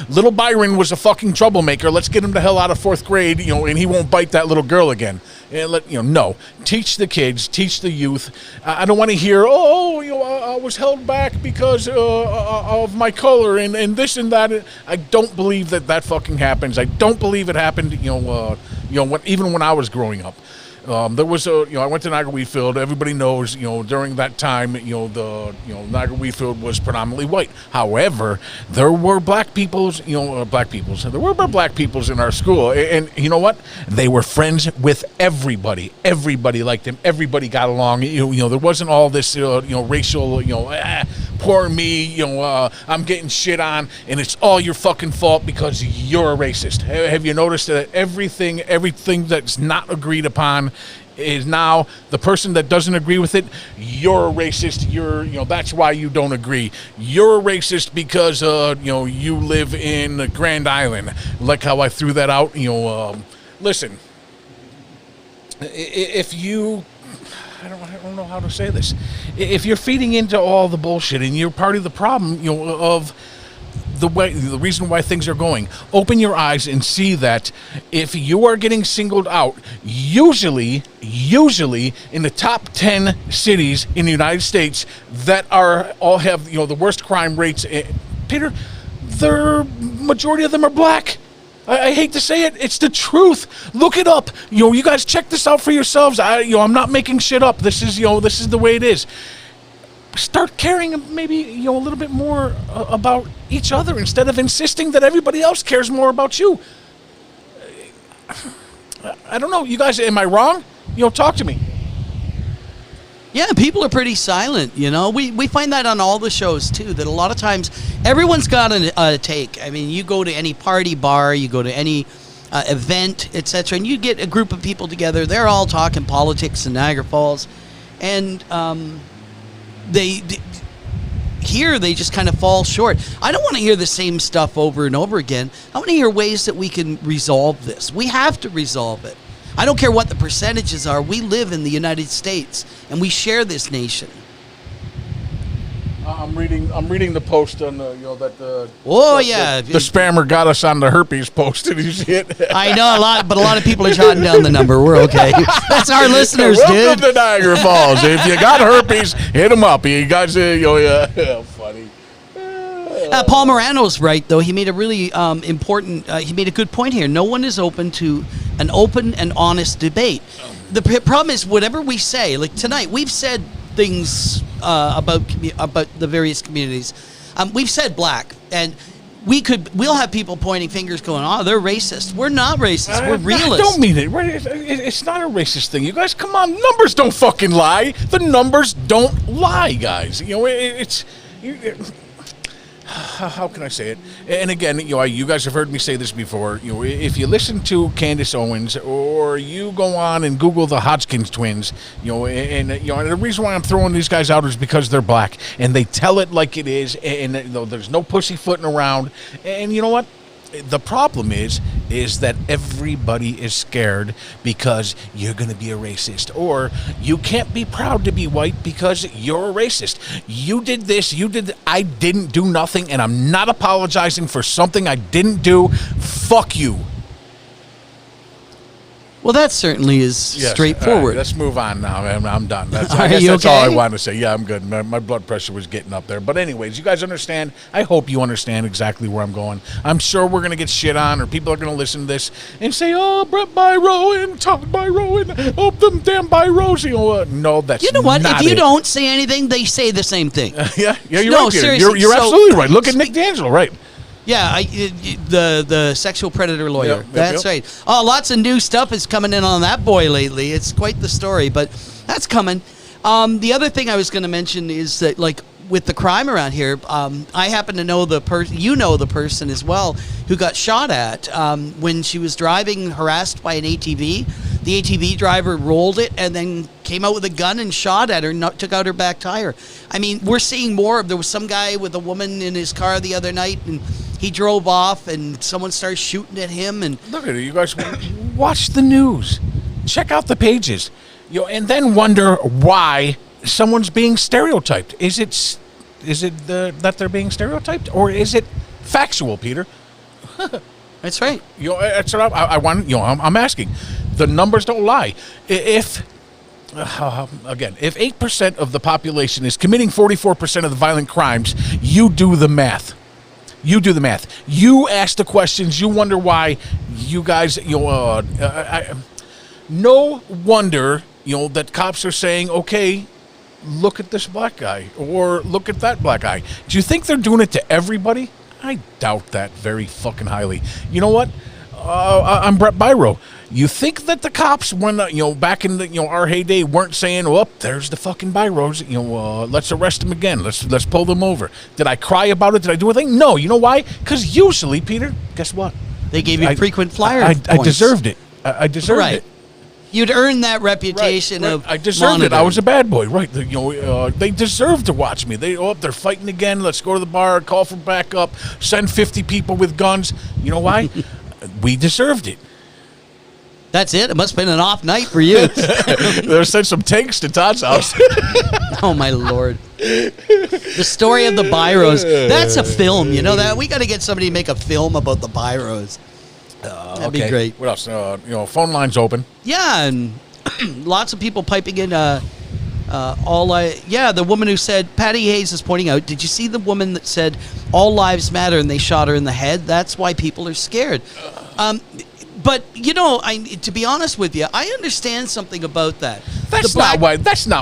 S2: little Byron was a fucking troublemaker. Let's get him the hell out of 4th grade, and he won't bite that little girl again. And no, teach the kids, teach the youth. I don't want to hear, I was held back because of my color and this and that. I don't believe that fucking happens. I don't believe it happened. Even when I was growing up. There was I went to Niagara Wheatfield. Everybody knows, during that time, Niagara Wheatfield was predominantly white. However, there were black peoples, There were black peoples in our school, and you know what? They were friends with everybody. Everybody liked them. Everybody got along. There wasn't all this, racial, poor me. I'm getting shit on, and it's all your fucking fault because you're a racist. Have you noticed that everything that's not agreed upon is now the person that doesn't agree with it? You're a racist. That's why you don't agree. You're a racist because you live in Grand Island. Like how I threw that out. Listen, if you, I don't know how to say this. If you're feeding into all the bullshit and you're part of the problem, of the reason why things are going, open your eyes and see that if you are getting singled out, usually in the top 10 cities in the United States that all have the worst crime rates, Peter, the majority of them are black. I hate to say it, it's the truth. Look it up. You guys check this out for yourselves. I'm not making shit up. This is the way it is. Start caring maybe a little bit more about each other instead of insisting that everybody else cares more about you. I don't know. You guys, am I wrong? Talk to me.
S3: Yeah, people are pretty silent, We find that on all the shows, too, that a lot of times everyone's got a take. I mean, you go to any party bar, you go to any event, etc., and you get a group of people together. They're all talking politics in Niagara Falls. And they just kind of fall short. I don't want to hear the same stuff over and over again. I want to hear ways that we can resolve this. We have to resolve it. I don't care what the percentages are. We live in the United States, and we share this nation.
S2: I'm reading the post on the the spammer got us on the herpes post. Did you see it?
S3: I know but a lot of people are jotting down the number. We're okay. That's our listeners,
S2: Welcome
S3: dude.
S2: to Niagara Falls. If you got herpes, hit them up. You guys, funny.
S3: Paul Morano's right, though. He made a really important. He made a good point here. No one is open to an open and honest debate. The problem is, whatever we say, like tonight, we've said things about the various communities. We've said black, and we'll have people pointing fingers, going, "Oh, they're racist." We're not racist. We're realists.
S2: I don't mean it. It's not a racist thing. You guys, come on. Numbers don't fucking lie. The numbers don't lie, guys. How can I say it? And again, you guys have heard me say this before. If you listen to Candace Owens or you go on and Google the Hodgkins twins, and the reason why I'm throwing these guys out is because they're black and they tell it like it is, and there's no pussyfooting around. And you know what? the problem is that everybody is scared because you're going to be a racist, or you can't be proud to be white because you're a racist. You did this, I didn't do nothing, and I'm not apologizing for something I didn't do. Fuck you.
S3: Well, that certainly is
S2: Yes,
S3: straightforward.
S2: all right, let's move on now. I'm done. I
S3: Are
S2: guess
S3: you
S2: that's all I
S3: okay?
S2: wanted to say. Yeah, I'm good. My blood pressure was getting up there. But anyways, you guys understand. I hope you understand exactly where I'm going. I'm sure we're going to get shit on, or people are going to listen to this and say, oh, Brett Byro and Todd Byro and oh, them damn Byros. You know what? No, that's
S3: You know what?
S2: not
S3: If you
S2: it.
S3: don't say anything, they say the same thing.
S2: Yeah, you're
S3: No,
S2: right, Peter.
S3: seriously,
S2: You're
S3: so-
S2: absolutely right. Look at Nick D'Angelo, right?
S3: Yeah, the sexual predator lawyer.
S2: Yep,
S3: That's
S2: yep.
S3: right. Oh, lots of new stuff is coming in on that boy lately. It's quite the story, but that's coming. The other thing I was going to mention is that, like, with the crime around here, I happen to know the person. You know the person as well who got shot at when she was driving, harassed by an ATV. The ATV driver rolled it and then came out with a gun and shot at her, took out her back tire. I mean, we're seeing more of. There was some guy with a woman in his car the other night, and he drove off, and someone started shooting at him. And
S2: Look at it. You guys watch the news. Check out the pages. And then wonder why someone's being stereotyped. Is it that they're being stereotyped, or is it factual, Peter?
S3: that's right.
S2: That's what I want. I'm asking. The numbers don't lie. If 8% of the population is committing 44% of the violent crimes, you do the math. You do the math. You ask the questions. You wonder why you guys. No wonder that cops are saying, okay, look at this black guy or look at that black guy. Do you think they're doing it to everybody? I doubt that very fucking highly. You know what? I'm Brett Byro. You think that the cops, when back in our heyday, weren't saying, "Oh, there's the fucking Byros. Let's arrest them again. Let's pull them over." Did I cry about it? Did I do anything? No. You know why? Because usually, Peter, guess what?
S3: They gave you frequent flyer
S2: I
S3: points.
S2: deserved it. I deserved
S3: Right.
S2: it.
S3: You'd earned that reputation of
S2: I deserved it. I
S3: monitoring.
S2: was a bad boy, right? They deserve to watch me. They're fighting again. Let's go to the bar, call for backup, send 50 people with guns. You know why? We deserved it.
S3: That's it. It must have been an off night for you.
S2: They sent some tanks to Todd's house.
S3: Oh my lord! The story of the Byros—that's a film. You know that we got to get somebody to make a film about the Byros. That'd be great.
S2: What else? Phone lines open.
S3: Yeah, and lots of people piping in. The woman who said, Patty Hayes is pointing out, did you see the woman that said all lives matter and they shot her in the head? That's why people are scared. But to be honest with you, I understand something about that.
S2: That's not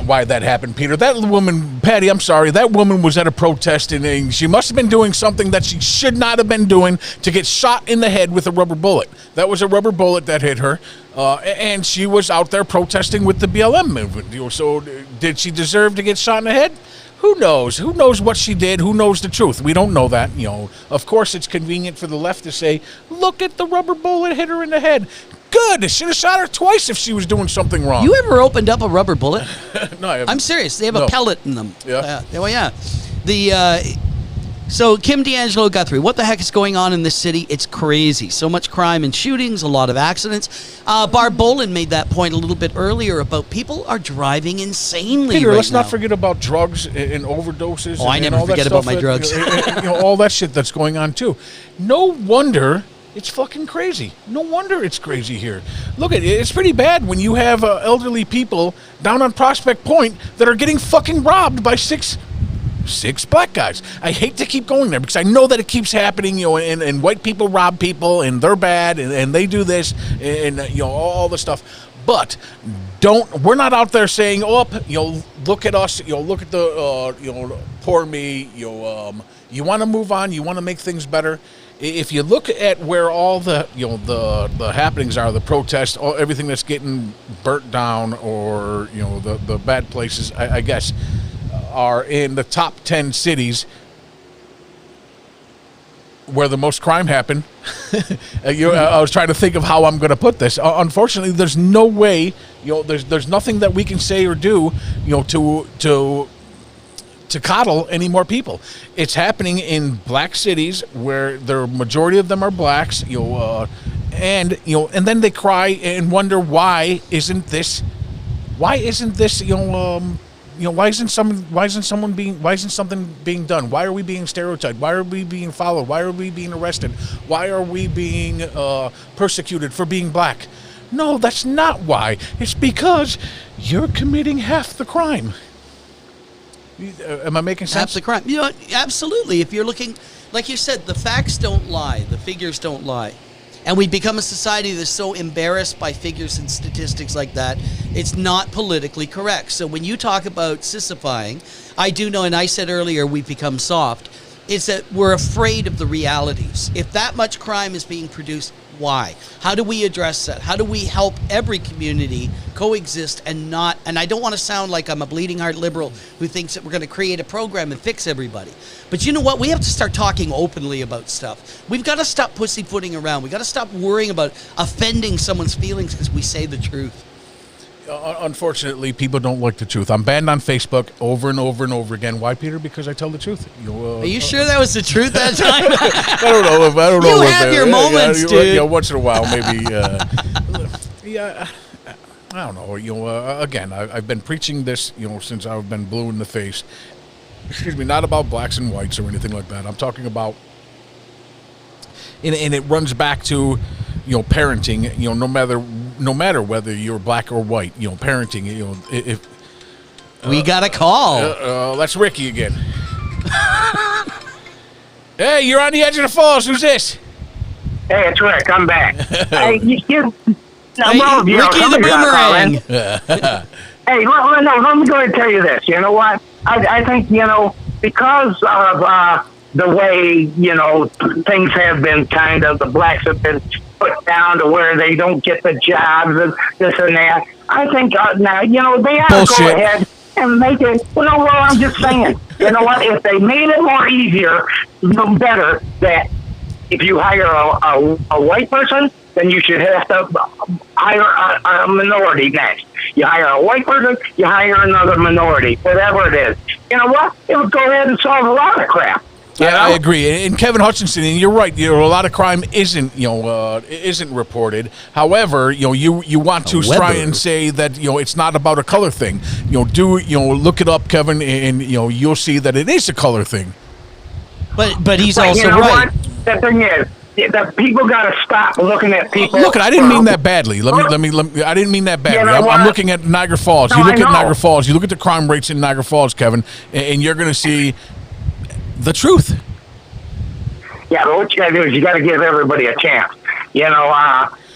S2: why that happened, Peter. That woman, Patty, I'm sorry, that woman was at a protest and she must have been doing something that she should not have been doing to get shot in the head with a rubber bullet. That was a rubber bullet that hit her, and she was out there protesting with the BLM movement. So did she deserve to get shot in the head? Who knows? Who knows what she did? Who knows the truth? We don't know that. Of course, it's convenient for the left to say, "Look at the rubber bullet hit her in the head." Good. Should have shot her twice if she was doing something wrong.
S3: You ever opened up a rubber bullet?
S2: No, I haven't.
S3: I'm serious. They have
S2: No.
S3: a pellet in them.
S2: Yeah.
S3: Well, yeah. So Kim D'Angelo Guthrie, what the heck is going on in this city? It's crazy. So much crime and shootings, a lot of accidents. Barb Boland made that point a little bit earlier about people are driving insanely
S2: Peter,
S3: right
S2: let's
S3: now.
S2: not forget about drugs and overdoses.
S3: Oh, I
S2: and
S3: never
S2: all that
S3: forget about
S2: stuff
S3: my drugs.
S2: all that shit that's going on too. No wonder it's fucking crazy. No wonder it's crazy here. Look, it's pretty bad when you have elderly people down on Prospect Point that are getting fucking robbed by six black guys. I hate to keep going there because I know that it keeps happening, and white people rob people and they're bad and they do this and all the stuff. But we're not out there saying, "Oh, look at us, look at the poor me, you want to move on, you want to make things better." If you look at where all the the happenings are, the protests, everything that's getting burnt down, or the bad places, I guess, are in the top 10 cities where the most crime happened. I was trying to think of how I'm going to put this. Unfortunately, there's no way. There's nothing that we can say or do. To to coddle any more people. It's happening in black cities where the majority of them are blacks, and then they cry and wonder why isn't this, why isn't something being done? Why are we being stereotyped? Why are we being followed? Why are we being arrested? Why are we being persecuted for being black? No, that's not why. It's because you're committing half the crime. Am I making sense?
S3: Half the crime. Absolutely. If you're looking, like you said, the facts don't lie. The figures don't lie. And we become a society that's so embarrassed by figures and statistics like that, it's not politically correct. So when you talk about sissifying, I do know, and I said earlier, we've become soft, is that we're afraid of the realities. If that much crime is being produced, why? How do we address that? How do we help every community coexist and not, and I don't want to sound like I'm a bleeding heart liberal who thinks that we're going to create a program and fix everybody. But you know what? We have to start talking openly about stuff. We've got to stop pussyfooting around. We've got to stop worrying about offending someone's feelings because we say the truth.
S2: Unfortunately, people don't like the truth. I'm banned on Facebook over and over and over again. Why, Peter? Because I tell the truth.
S3: Are you sure that was the truth that time?
S2: I don't know.
S3: You have your moments, dude.
S2: Once in a while, maybe. I don't know. Again, I've been preaching this, since I've been blue in the face. Excuse me, not about blacks and whites or anything like that. I'm talking about, and it runs back to, parenting. No matter whether you're black or white, parenting. If
S3: we got a call.
S2: That's Ricky again. Hey, you're on the edge of the falls. Who's this?
S4: Hey, it's Rick. I'm back. Hey,
S3: Ricky the Boomerang.
S4: Hey, let me go ahead and tell you this. You know what? I think, because of the way, things have been kind of, the blacks have been put down to where they don't get the jobs and this and that. I think now, they ought to go ahead and make it, I'm just saying, you know what? If they made it more easier, better, that if you hire a white person, then you should have to hire a minority next. You hire a white person, you hire another minority, whatever it is. You know what? It would go ahead and solve a lot of crap.
S2: Yeah, I agree. And Kevin Hutchinson, and you're right. A lot of crime isn't reported. However, you want to try and say that it's not about a color thing. Look it up, Kevin, and you'll see that it is a color thing.
S3: But he's also right.
S4: What? The thing is, that people got to stop looking at people.
S2: Look, I didn't mean that badly. Let me. I didn't mean that badly. I'm looking at Niagara Falls. You look at Niagara Falls. You look at the crime rates in Niagara Falls, Kevin, and you're going to see the truth.
S4: Yeah, but what you got to do is you got to give everybody a chance.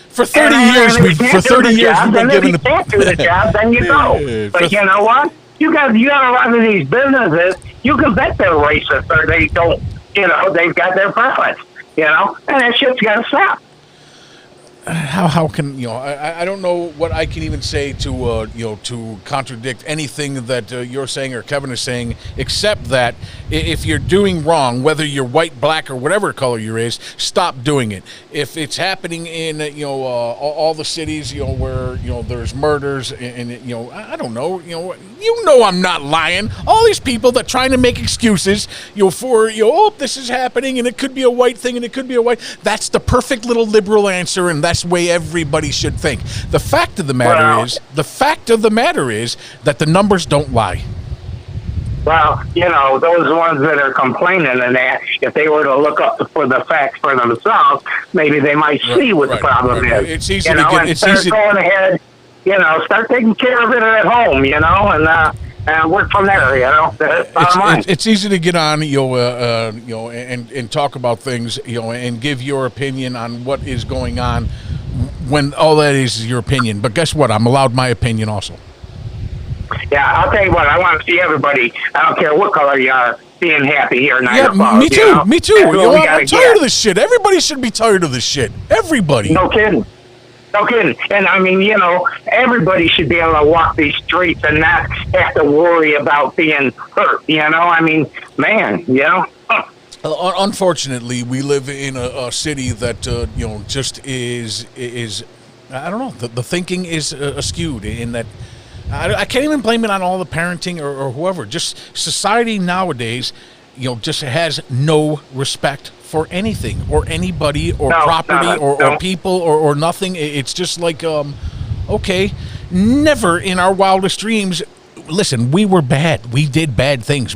S2: For 30 years, we've been given
S4: the. If you can't do the job, then you go. But you know what? You got a lot of these businesses. You can bet they're racist or they don't. They've got their preference. And that shit's got to stop.
S2: How can I don't know what I can even say to contradict anything that you're saying or Kevin is saying, except that if you're doing wrong, whether you're white, black, or whatever color you is, stop doing it. If it's happening in all the cities where there's murders and I don't know I'm not lying. All these people that trying to make excuses for this is happening and it could be a white thing and it could be a white. That's the perfect little liberal answer, and that's the way everybody should think. The fact of the matter is that the numbers don't lie.
S4: Well, those ones that are complaining and that, if they were to look up for the facts for themselves, maybe they might see what the problem is.
S2: It's easy to get. It's easy.
S4: Going ahead, start taking care of it at home, and work from there.
S2: It's easy to get on, and talk about things, and give your opinion on what is going on, when all that is your opinion. But guess what? I'm allowed my opinion also.
S4: Yeah, I'll tell you what. I want to see everybody. I don't care what color you are, being happy here in Niagara Falls.
S2: Me too. Me too. I'm tired of this shit. Everybody should be tired of this shit. Everybody.
S4: No kidding. And I mean, everybody should be able to walk these streets and not have to worry about being hurt. I mean, man,
S2: Unfortunately, we live in a city that just is I don't know. The thinking is skewed in that I can't even blame it on all the parenting or whoever. Just society nowadays, just has no respect for anything or anybody or property or people or nothing. It's just like, okay, never in our wildest dreams. Listen, we were bad. We did bad things.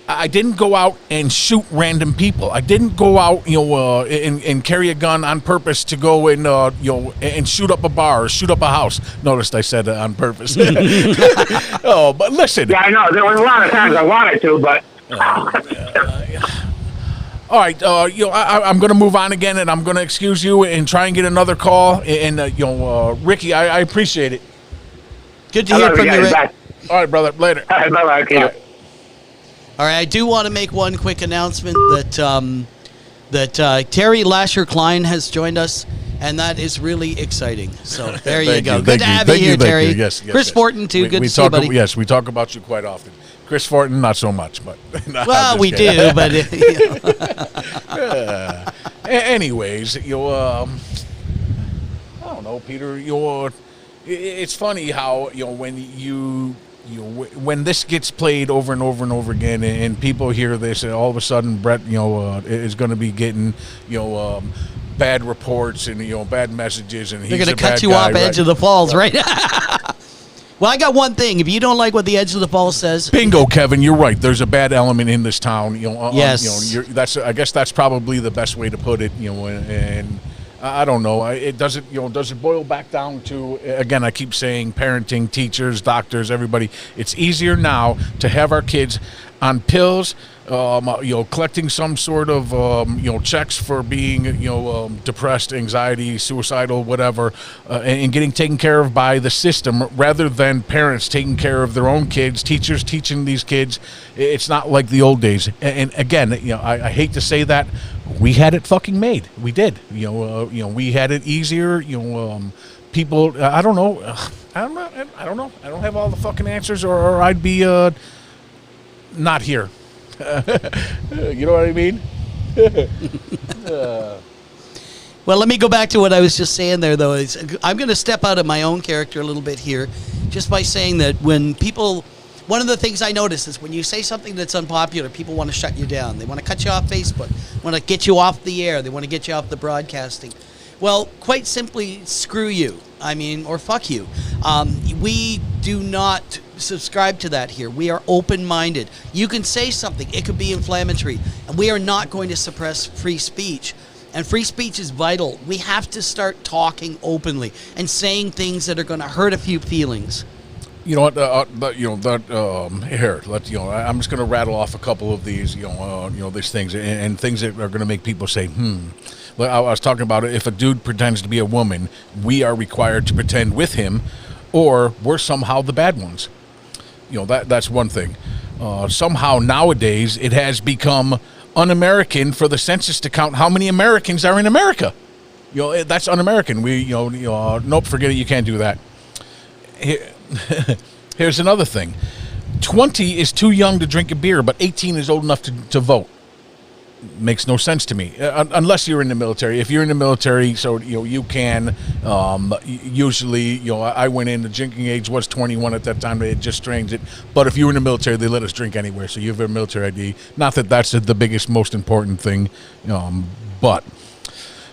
S2: I didn't go out and shoot random people. I didn't go out, and carry a gun on purpose to go and, and shoot up a bar or shoot up a house. Noticed I said on purpose. Oh, but listen.
S4: Yeah, I know. There was a lot of times I wanted to, but.
S2: All right, I'm going to move on again, and I'm going to excuse you and try and get another call. And, Ricky, I appreciate it.
S3: Good to hear from you, Rick.
S2: All right, brother. Later.
S4: All right, bye-bye. Okay.
S3: All right, I do want to make one quick announcement that Terry Lasher Klein has joined us, and that is really exciting. So there you go. Good to have you here, Terry.
S2: Yes,
S3: Chris Fortin, too. Good to see you, buddy.
S2: Yes, we talk about you quite often. Chris Fortin, not so much, but
S3: well, we do. But
S2: anyways, I don't know, Peter. It's funny how when this gets played over and over and over again, and people hear this, and all of a sudden Brett, is going to be getting, bad reports and bad messages, and
S3: they're going to cut you off Edge of the Falls, right? Well, I got one thing. If you don't like what the Edge of the Falls says,
S2: bingo, Kevin, you're right. There's a bad element in this town.
S3: Yes.
S2: I guess that's probably the best way to put it. And I don't know. It doesn't. Does it boil back down to, again? I keep saying parenting, teachers, doctors, everybody. It's easier now to have our kids on pills, collecting some sort of checks for being depressed, anxiety, suicidal, whatever, and getting taken care of by the system rather than parents taking care of their own kids, teachers teaching these kids. It's not like the old days. And again, I hate to say that. We had it fucking made. We did. We had it easier. People. I don't know. I don't know. I don't have all the fucking answers, or I'd be not here. You know what I mean?
S3: Well, let me go back to what I was just saying there, though. I'm going to step out of my own character a little bit here, just by saying that when people. One of the things I notice is when you say something that's unpopular, people want to shut you down. They want to cut you off Facebook, want to get you off the air. They want to get you off the broadcasting. Well, quite simply, screw you. Or fuck you. We do not subscribe to that here. We are open-minded. You can say something. It could be inflammatory. And we are not going to suppress free speech. And free speech is vital. We have to start talking openly and saying things that are going to hurt a few feelings.
S2: You know what? Here, I'm just going to rattle off a couple of these, these things and things that are going to make people say, I was talking about it. If a dude pretends to be a woman, we are required to pretend with him, or we're somehow the bad ones. That's one thing. Somehow nowadays it has become un-American for the census to count how many Americans are in America. That's un-American. Nope, forget it. You can't do that. Here's another thing. 20 is too young to drink a beer, but 18 is old enough to vote. Makes no sense to me, unless you're in the military. If you're in the military, so you can. Usually, I went in. The drinking age was 21 at that time. They had just changed it. But if you were in the military, they let us drink anywhere. So you have a military ID. Not that that's the biggest, most important thing, but.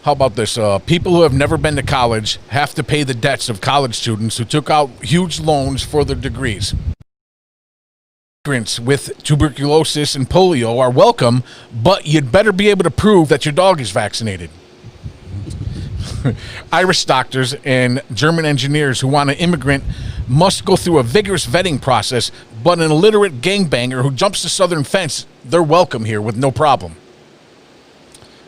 S2: How about this? People who have never been to college have to pay the debts of college students who took out huge loans for their degrees. Immigrants with tuberculosis and polio are welcome, but you'd better be able to prove that your dog is vaccinated. Irish doctors and German engineers who want an immigrant must go through a vigorous vetting process, but an illiterate gangbanger who jumps the southern fence, they're welcome here with no problem.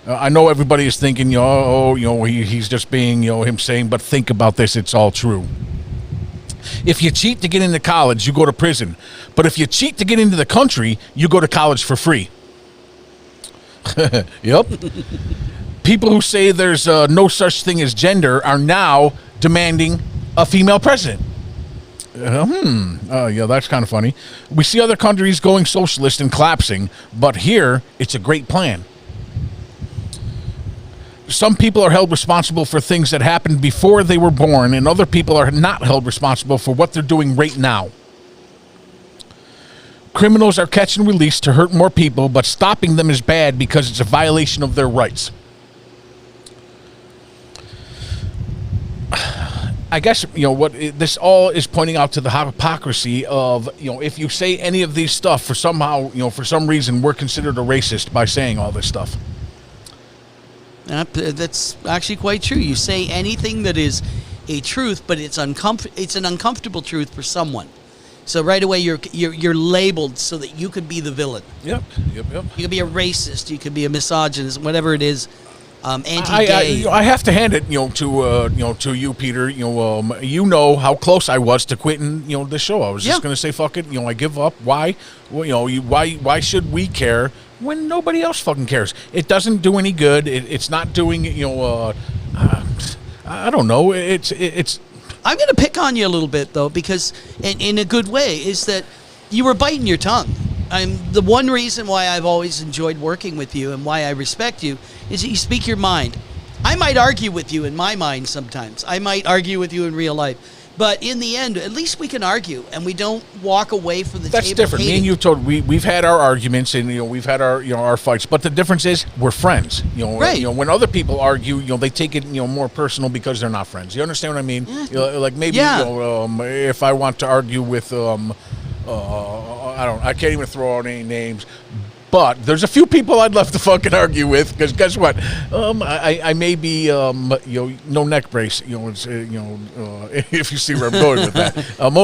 S2: I know everybody is thinking, he's just being, him saying, but think about this, it's all true. If you cheat to get into college, you go to prison. But if you cheat to get into the country, you go to college for free. Yep. People who say there's no such thing as gender are now demanding a female president. Yeah, that's kind of funny. We see other countries going socialist and collapsing, but here, it's a great plan. some people are held responsible for things that happened before they were born, and other people are not held responsible for what they're doing right now. Criminals are catch and release to hurt more people, but stopping them is bad because it's a violation of their rights. I guess, this all is pointing out to the hypocrisy of, if you say any of these stuff for somehow, for some reason, we're considered a racist by saying all this stuff.
S3: That's actually quite true. You say anything that is a truth, but it's an uncomfortable truth for someone. So right away you're labeled so that you could be the villain.
S2: Yep.
S3: You could be a racist. You could be a misogynist. Whatever it is, anti-gay.
S2: I have to hand it, to you, Peter. You know how close I was to quitting, the show. I was just going to say, fuck it. I give up. Why? Well, why should we care when nobody else fucking cares? It doesn't do any good. It's not doing, I don't know. It's.
S3: I'm going to pick on you a little bit, though, because in a good way, is that you were biting your tongue. The one reason why I've always enjoyed working with you and why I respect you is that you speak your mind. I might argue with you in my mind sometimes. I might argue with you in real life. But in the end, at least we can argue, and we don't walk away from the table.
S2: That's different.
S3: Hating.
S2: Me and you we've had our arguments, and we've had our our fights. But the difference is we're friends.
S3: Right.
S2: When other people argue, they take it more personal because they're not friends. You understand what I mean? Like maybe if I want to argue with I can't even throw out any names. But there's a few people I'd love to fucking argue with, because guess what? I may be no neck brace. If you see where I'm going with that, I'm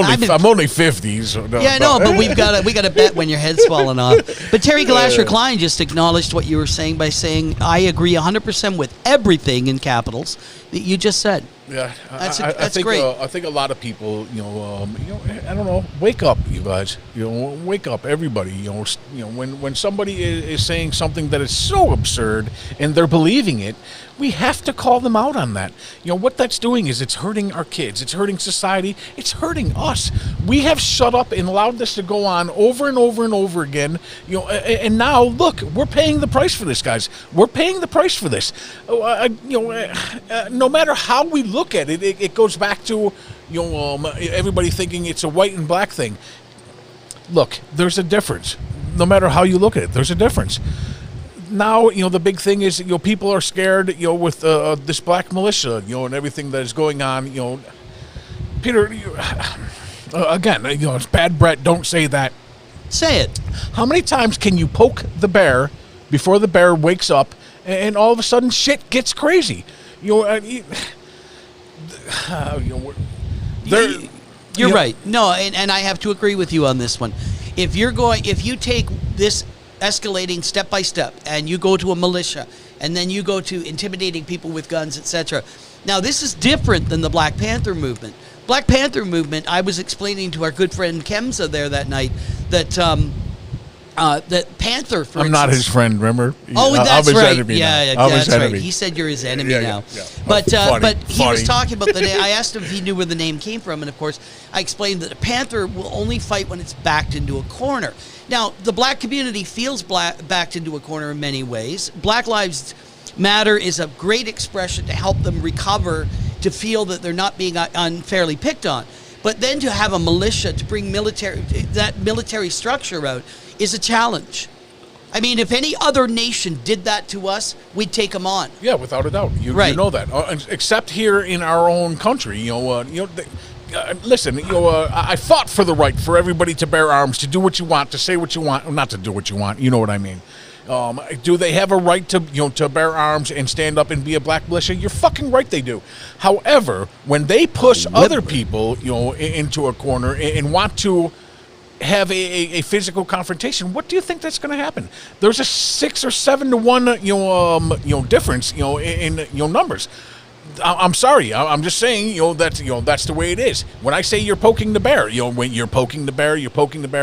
S2: only 50. So no,
S3: yeah, no, but we got to bet when your head's falling off. But Terry Glasher Klein just acknowledged what you were saying by saying, "I agree 100% with everything in capitals that you just said."
S2: Yeah,
S3: that's
S2: think,
S3: great.
S2: I think a lot of people, I don't know, wake up, you guys. Wake up, everybody. When somebody is saying something that is so absurd and they're believing it, we have to call them out on that. What that's doing is it's hurting our kids. It's hurting society. It's hurting us. We have shut up and allowed this to go on over and over and over again. And now look, we're paying the price for this, guys. We're paying the price for this. No matter how we look at it, it goes back to everybody thinking it's a white and black thing. Look, there's a difference. No matter how you look at it, there's a difference. Now, the big thing is, people are scared, with this black militia, and everything that is going on, Peter, again, it's bad Brett, don't say that.
S3: Say it.
S2: How many times can you poke the bear before the bear wakes up and all of a sudden shit gets crazy? You're
S3: right. No, and I have to agree with you on this one. If you take this escalating step by step, and you go to a militia, and then you go to intimidating people with guns, etc. Now, this is different than the Black Panther movement. Black Panther movement, I was explaining to our good friend Kemsa there that night that that Panther, for
S2: I'm
S3: instance,
S2: not his friend, remember?
S3: Oh, that's
S2: I'm his
S3: right.
S2: enemy
S3: Yeah,
S2: now.
S3: that's right. He said you're his enemy now.
S2: Yeah.
S3: But he was
S2: Funny.
S3: talking about the name. I asked him if he knew where the name came from, and of course, I explained that a panther will only fight when it's backed into a corner. Now, the black community feels backed into a corner in many ways. Black Lives Matter is a great expression to help them recover, to feel that they're not being unfairly picked on. But then to have a militia, to bring that military structure out, is a challenge. I mean, if any other nation did that to us, we'd take them on.
S2: Yeah, without a doubt. You know that. Except here in our own country, listen, I fought for the right for everybody to bear arms, to do what you want, to say what you want, not to do what you want. You know what I mean? Do they have a right to to bear arms and stand up and be a black militia? You're fucking right, they do. However, when they push other people, into a corner and want to have a physical confrontation, what do you think that's going to happen? There's a 6 or 7 to 1 difference in numbers. I'm sorry. I'm just saying that's the way it is. When I say you're poking the bear, when you're poking the bear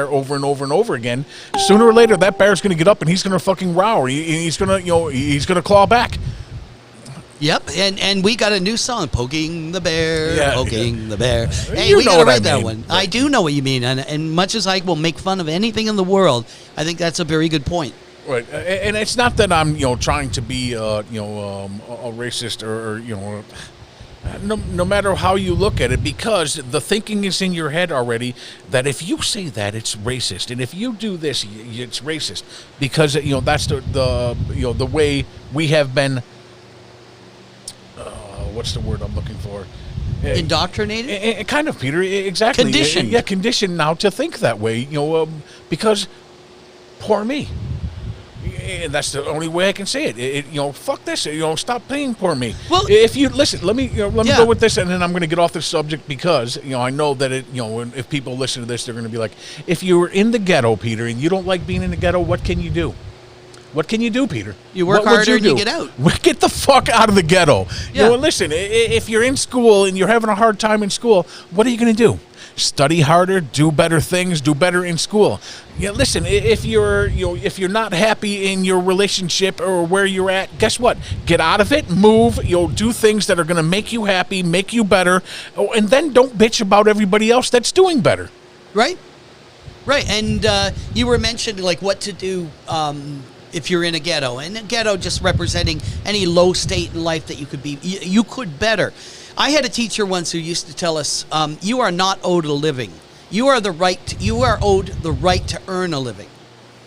S2: over and over and over again. Sooner or later, that bear's going to get up and he's going to fucking roar. He's going to claw back.
S3: Yep, and we got a new song, Poking the Bear, Poking the Bear. Hey,
S2: You
S3: we
S2: know
S3: got to
S2: what I
S3: write that
S2: mean.
S3: one. I do know what you mean, and much as I will make fun of anything in the world, I think that's a very good point.
S2: Right, and it's not that I'm, trying to be, a racist or no matter how you look at it, because the thinking is in your head already that if you say that, it's racist, and if you do this, it's racist, because that's the way we have been. What's the word I'm looking for?
S3: Indoctrinated?
S2: Kind of, Peter. Exactly.
S3: Conditioned.
S2: Yeah, conditioned now to think that way. Because poor me. And that's the only way I can say it. Fuck this. Stop paying poor me.
S3: Well,
S2: if you listen, let me go with this, and then I'm going to get off this subject because I know that if people listen to this, they're going to be like, if you're in the ghetto, Peter, and you don't like being in the ghetto, what can you do? What can you do, Peter?
S3: You work harder and you get out.
S2: Get the fuck out of the ghetto.
S3: Yeah.
S2: Listen, if you're in school and you're having a hard time in school, what are you going to do? Study harder, do better things, do better in school. Listen, if you're not happy in your relationship or where you're at, guess what? Get out of it, move, do things that are going to make you happy, make you better, and then don't bitch about everybody else that's doing better.
S3: Right. And you were mentioning like what to do if you're in a ghetto, and a ghetto just representing any low state in life that you could be. You could better. I had a teacher once who used to tell us, you are not owed a living. You are owed the right to earn a living.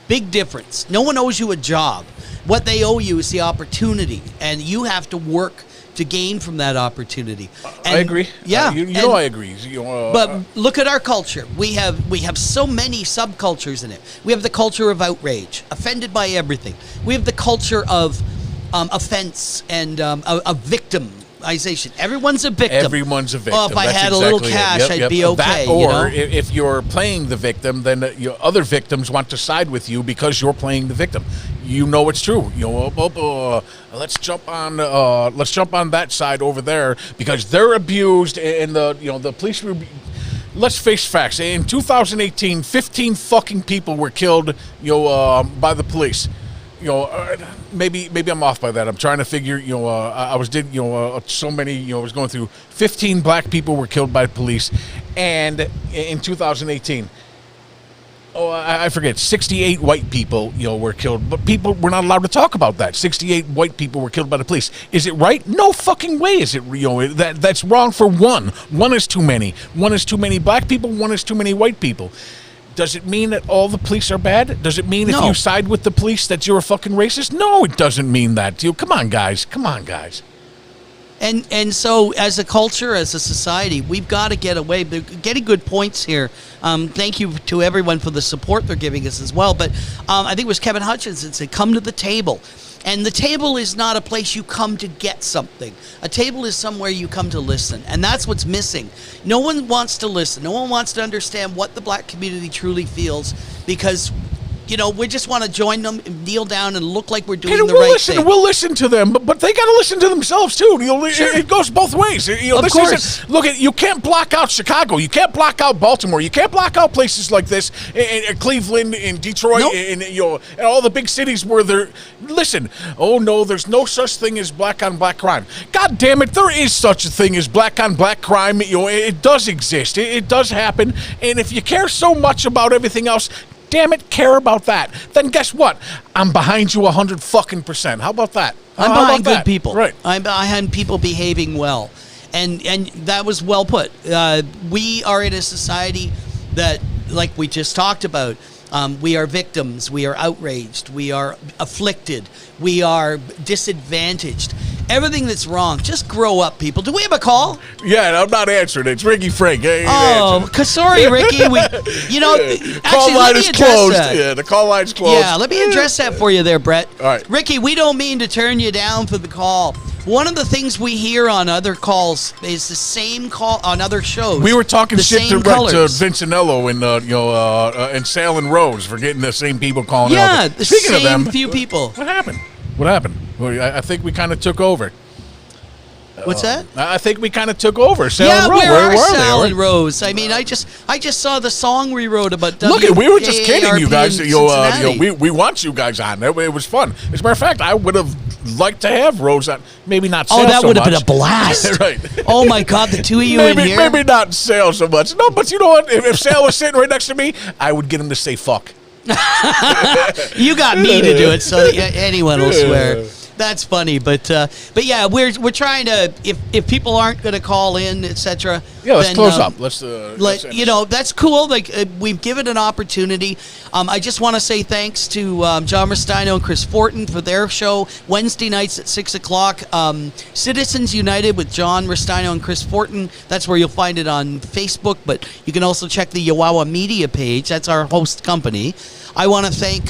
S3: Big difference. No one owes you a job. What they owe you is the opportunity, and you have to work to gain from that opportunity. And,
S2: I agree.
S3: Yeah.
S2: I agree.
S3: But look at our culture. We have so many subcultures in it. We have the culture of outrage, offended by everything. We have the culture of offense and a victim. Everyone's a victim.
S2: Everyone's a victim.
S3: Oh, if I
S2: That's
S3: had
S2: exactly
S3: a little cash, I'd be okay.
S2: That, or if you're playing the victim, then other victims want to side with you because you're playing the victim. It's true. Let's jump on that side over there because they're abused, and the police. Let's face facts. In 2018, 15 fucking people were killed, by the police. Maybe I'm off by that. I'm trying to figure. So many. I was going through 15 black people were killed by police, and in 2018, I forget. 68 white people, were killed, but people were not allowed to talk about that. 68 white people were killed by the police. Is it right? No fucking way. Is it? That's wrong for one. One is too many. One is too many black people. One is too many white people. Does it mean that all the police are bad? Does it mean if you side with the police that you're a fucking racist? No, it doesn't mean that. Come on, guys.
S3: And so, as a culture, as a society, we've got to get away. They're getting good points here. Thank you to everyone for the support they're giving us as well. But I think it was Kevin Hutchinson said, "Come to the table." And the table is not a place you come to get something. A table is somewhere you come to listen. And that's what's missing. No one wants to listen. No one wants to understand what the black community truly feels because, we just want to join them, kneel down, and look like we're doing the right thing.
S2: We'll listen to them, but they got to listen to themselves too.
S3: Sure.
S2: It goes both ways.
S3: Of course.
S2: You can't block out Chicago. You can't block out Baltimore. You can't block out places like this in Cleveland, in Detroit,
S3: Nope.
S2: and all the big cities where they're. Listen, there's no such thing as black on black crime. God damn it, there is such a thing as black on black crime. It does exist. It does happen. And if you care so much about everything else, damn it, care about that. Then guess what? I'm behind you 100%. How about that?
S3: I'm behind good people.
S2: Right.
S3: I'm behind people behaving well. And that was well put. We are in a society that, like we just talked about, we are victims. We are outraged. We are afflicted. We are disadvantaged. Everything that's wrong. Just grow up, people. Do we have a call?
S2: Yeah, I'm not answering it. It's Ricky Frank.
S3: Sorry, Ricky.
S2: Call line is closed. Yeah, the call line's closed.
S3: Yeah, let me address that for you there, Brett.
S2: All right.
S3: Ricky, we don't mean to turn you down for the call. One of the things we hear on other calls is the same call on other shows.
S2: We were talking
S3: the
S2: shit to Vincenello and Sal and Rose for getting the same people calling out.
S3: Yeah, the same few people.
S2: What happened? Well, I think we kind of took over.
S3: What's that?
S2: I think we kind of took over. Sal and Rose.
S3: Where are Sal and Rose? I mean, I just saw the song we wrote about.
S2: Look, we were just kidding, you guys.
S3: We
S2: we want you guys on. It was fun. As a matter of fact, I would have liked to have Rose on. Maybe not Sal so much.
S3: Oh, that would have been a blast.
S2: Right.
S3: Oh, my God, the two of you in here.
S2: Maybe not Sal so much. No, but you know what? If Sal was sitting right next to me, I would get him to say fuck.
S3: You got me to do it, so anyone will swear. That's funny, but yeah, we're trying to if people aren't going to call in, etc.
S2: Yeah, let's close up. Let's
S3: that's cool. Like we've given an opportunity. I just want to say thanks to John Rustino and Chris Fortin for their show Wednesday nights at 6:00. Citizens United with John Rustino and Chris Fortin. That's where you'll find it on Facebook, but you can also check the Yowawa Media page. That's our host company. I want to thank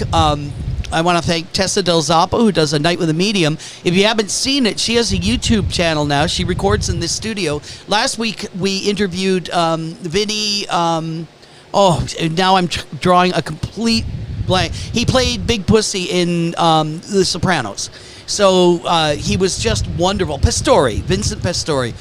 S3: Tessa Del Zappa, who does A Night with a Medium. If you haven't seen it, she has a YouTube channel now. She records in this studio. Last week, we interviewed Vinny. Now I'm drawing a complete blank. He played Big Pussy in The Sopranos. So he was just wonderful. Vincent Pastore.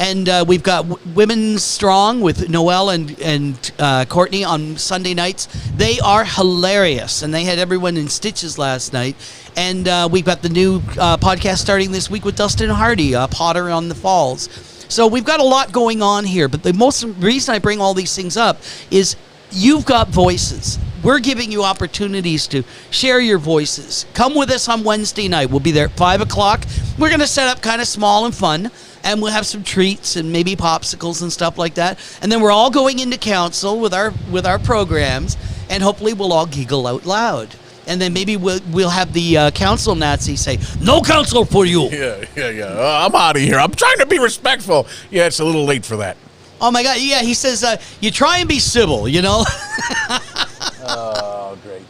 S3: And we've got Women Strong with Noelle and Courtney on Sunday nights. They are hilarious, and they had everyone in stitches last night. And we've got the new podcast starting this week with Dustin Hardy, Potter on the Falls. So we've got a lot going on here, but the reason I bring all these things up is you've got voices. We're giving you opportunities to share your voices. Come with us on Wednesday night. We'll be there at 5 o'clock. We're going to set up kind of small and fun. And we'll have some treats and maybe popsicles and stuff like that. And then we're all going into council with our programs, and hopefully we'll all giggle out loud. And then maybe we'll have the council Nazi say, "No council for you."
S2: Yeah. I'm out of here. I'm trying to be respectful. Yeah, it's a little late for that.
S3: Oh my God! Yeah, he says you try and be civil, you know.
S2: Oh, great.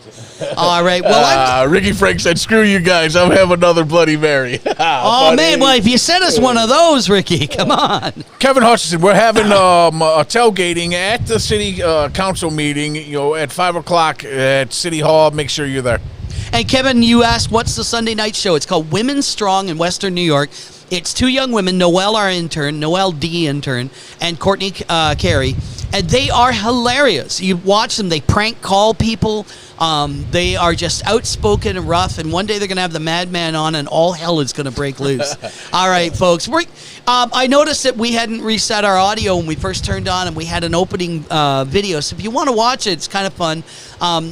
S3: All right. Well,
S2: Ricky Frank said, "Screw you guys. I'll have another Bloody Mary."
S3: Oh, man. Well, if you sent us one of those, Ricky, come on.
S2: Kevin Hutchinson, we're having a tailgating at the city council meeting, at 5 o'clock at City Hall. Make sure you're there.
S3: And Kevin, you asked, what's the Sunday night show? It's called Women Strong in Western New York. It's two young women, Noelle, our intern, Noelle D. intern, and Courtney Carey. And they are hilarious. You watch them. They prank call people. They are just outspoken and rough. And one day they're going to have the madman on, and all hell is going to break loose. All right, folks. I noticed that we hadn't reset our audio when we first turned on, and we had an opening video. So if you want to watch it, it's kind of fun.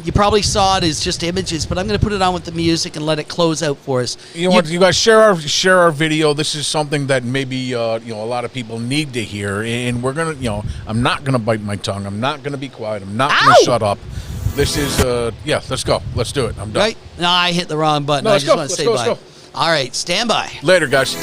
S3: You probably saw it as just images, but I'm going to put it on with the music and let it close out for us.
S2: You know what? You guys share our video. This is something that maybe a lot of people need to hear, and we're gonna I'm not gonna bite my tongue. I'm not gonna be quiet. I'm not gonna shut up. This is let's go. Let's do it. I'm done.
S3: Right? No, I hit the wrong button.
S2: No,
S3: I just want to say bye.
S2: Let's go.
S3: All right, stand by.
S2: Later, guys.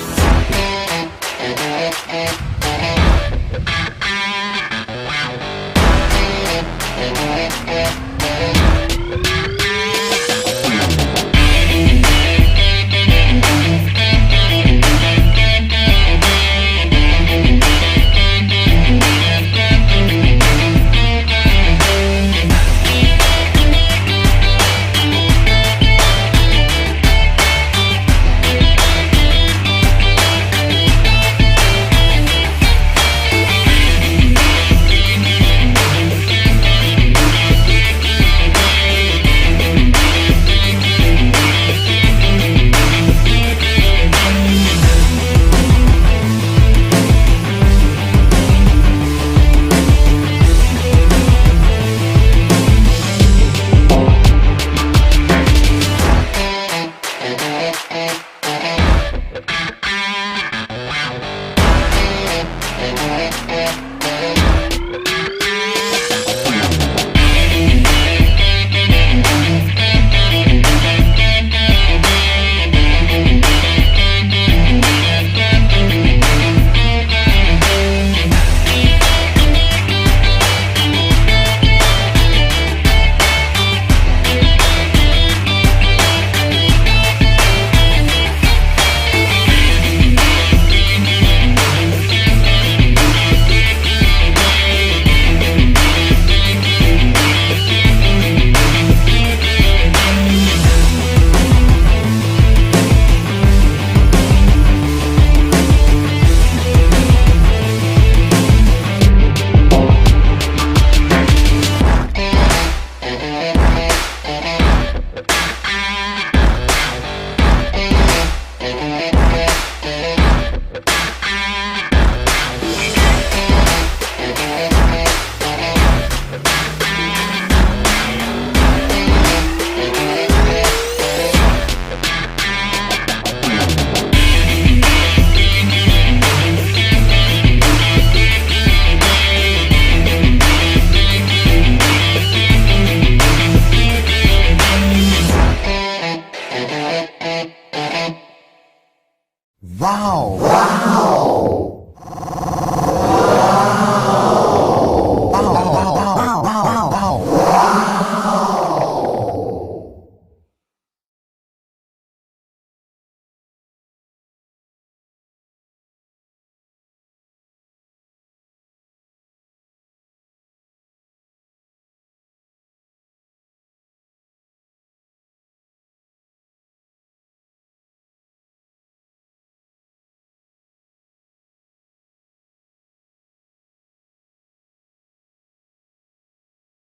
S1: Wow.